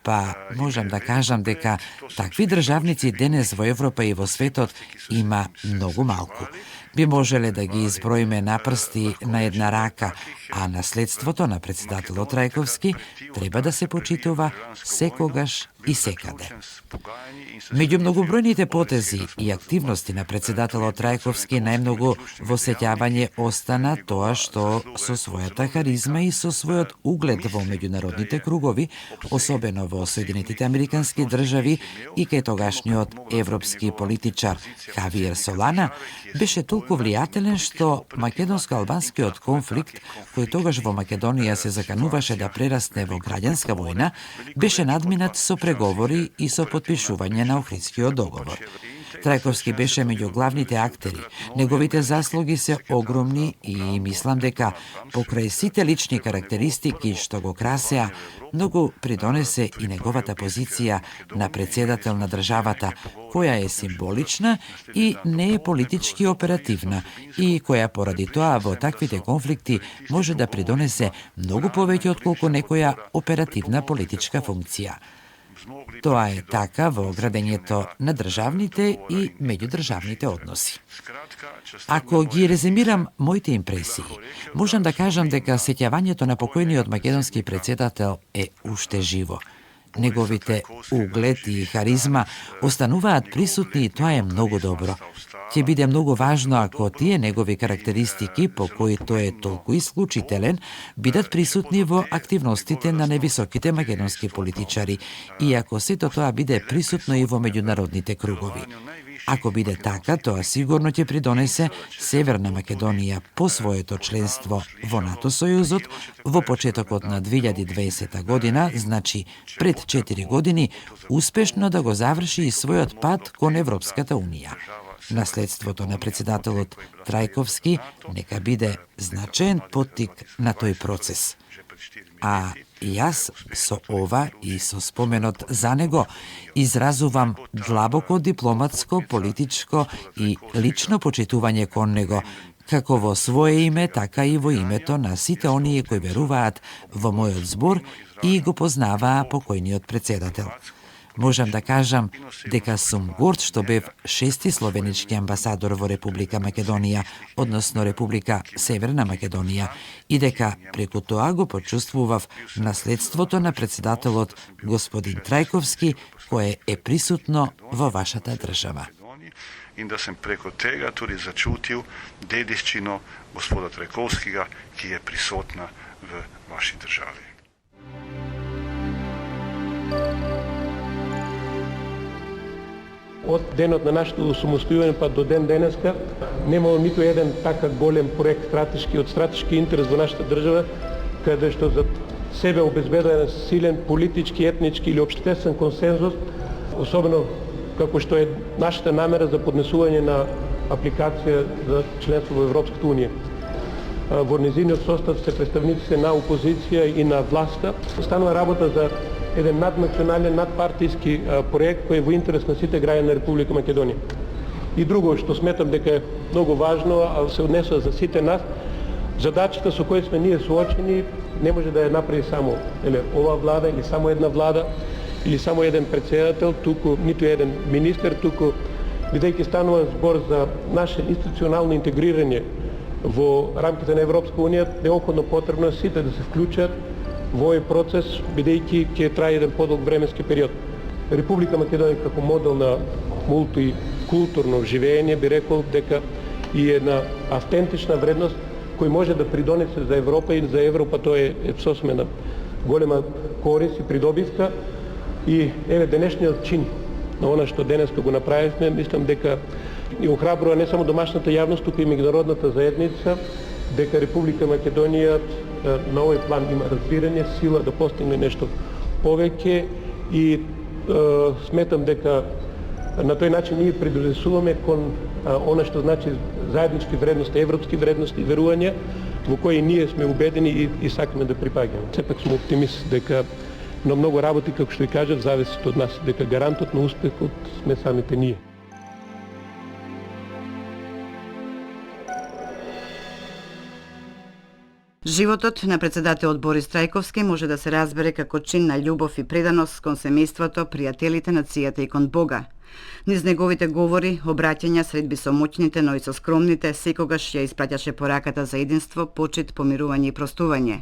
Па, можам да кажам дека такви државници денес во Европа и во светот има многу малку. Би можеле да ги изброиме на прсти на една рака, а наследството на председателот Трајковски треба да се почитува секогаш и секаде. Меѓу многобројните потези и активности на председателот Трајковски најмногу во сеќавање остана тоа што со својата харизма и со својот углед во меѓународните кругови, особено во Соединетите Американски држави и кај тогашниот европски политичар Хавиер Солана, беше толку влијателен што македонско-албанскиот конфликт, кој тогаш во Македонија се закануваше да прерасне во граѓанска војна, беше надминат со преговори и со потпишување на Охридскиот договор. Трајковски беше меѓу главните актери. Неговите заслуги се огромни и мислам дека покрај сите лични карактеристики што го красеа, многу придонесе и неговата позиција на председател на државата, која е символична и не е политички оперативна и која поради тоа во таквите конфликти може да придонесе многу повеќе отколку некоја оперативна политичка функција. Тоа е така во градењето на државните и меѓудржавните односи. Ако ги резимирам моите импресии, можам да кажам дека сеќавањето на покојниот македонски председател е уште живо. Неговите углед и харизма остануваат присутни и тоа е многу добро. Ќе биде многу важно ако тие негови карактеристики по кои тој е толку исклучителен бидат присутни во активностите на невисоките македонски политичари и ако сето тоа биде присутно и во меѓународните кругови. Ако биде така, тоа сигурно ќе придонесе Северна Македонија по своето членство во НАТО Сојузот во почетокот на 2020 година, значи пред 4 години, успешно да го заврши и својот пат кон Европската Унија. Наследството на председателот Трајковски нека биде значаен поттик на тој процес. А јас со ова и со споменот за него изразувам длабоко дипломатско, политичко и лично почитување кон него, како во свое име, така и во името на сите оние кои веруваат во мојот збор и го познаваа покојниот председател. Можам да кажам дека сум горд што бев 6ти словенички амбасадор во Република Македонија, односно Република Северна Македонија, и дека преку тоа го почувствував наследството на председателот господин Трајковски, кое е присутно во вашата држава. In da sem preko tega tudi začutil dediščino gospoda Trajkovskega, ki je prisotna v vaši državi. Од денот на нашето осамостојување па до ден денеска немало ниту еден така голем проект стратешки од стратешки интерес во нашата држава, каде што за себе обезбедува силен политички, етнички или општествен консензус, особено како што е нашата намера за поднесување на апликација за членство во Европската Унија. Во незиниот состав се представниците на опозиција и на власта. Станува работа за еден наднационален, надпартијски проект кој е во интерес на сите граѓани на Република Македонија. И друго што сметам дека е многу важно, а се однесува за сите нас, задачата со која сме ние соочени не може да ја направи само ова влада или само една влада или само еден председател, туку ниту еден министер, туку бидејќи станува збор за наше институционално интегрирање во рамките на Европска Унија, неопходно потребно е сите да се вклучат во овој процес, бидејќи ќе трае еден подолг временски период. Република Македонија како модел на мултикултурно живење би рекол дека и една автентична вредност кој може да придонесе за Европа и за Европа, тоа е сосема голема корист и придобивка. И еве денешниот чин на она што денеска го направивме, мислам дека и охрабрува не само домашната јавност, туку и меѓународната заедница, дека Република Македонија на овој план има разбирање, сила да постигне нешто повеќе и сметам дека на тој начин ние придонесуваме кон она што значи заеднички вредности, европски вредности и верувања во кои ние сме убедени и сакаме да припаѓаме. Сепак сум оптимист дека но многу работи, како што и кажав, зависат од нас, дека гарантот на успехот сме самите ние. Животот на председателот Борис Трајковски може да се разбере како чин на љубов и преданост кон семејството, пријателите, нацијата и кон Бога. Низ неговите говори, обраќања средби со моќните, но и со скромните, секогаш ја испраќаше пораката за единство, почит, помирување и простување.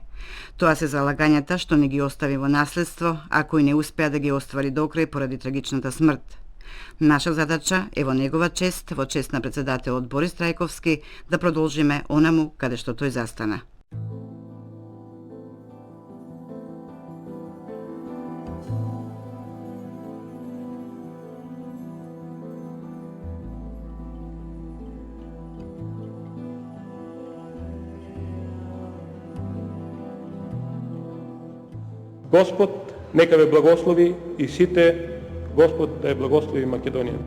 Тоа се залагањата што не ги остави во наследство, а кои не успеа да ги оствари до крај поради трагичната смрт. Наша задача е во негова чест, во чест на председателот Борис Трајковски, да продолжиме онаму каде што тој застана. Господ нека ве благослови и сите, Господ да ја благослови Македонија.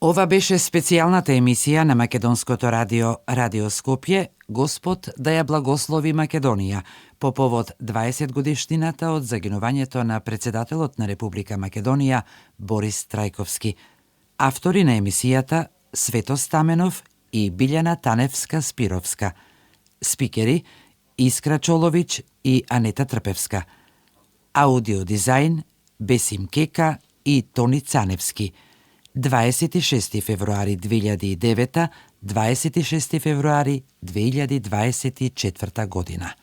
Ова беше специјалната емисија на Македонското радио Радио Скопје, Господ да ја благослови Македонија, по повод 20 годишнината од загинувањето на председателот на Република Македонија Борис Трајковски. Автори на емисијата Свето Стаменов и Билјана Таневска-Спировска. Спикери Искра Чоловиќ и Анета Трпевска. Аудио дизајн Бесим Кека и Тони Цаневски. 26 февруари 2009, 26 февруари 2024 година.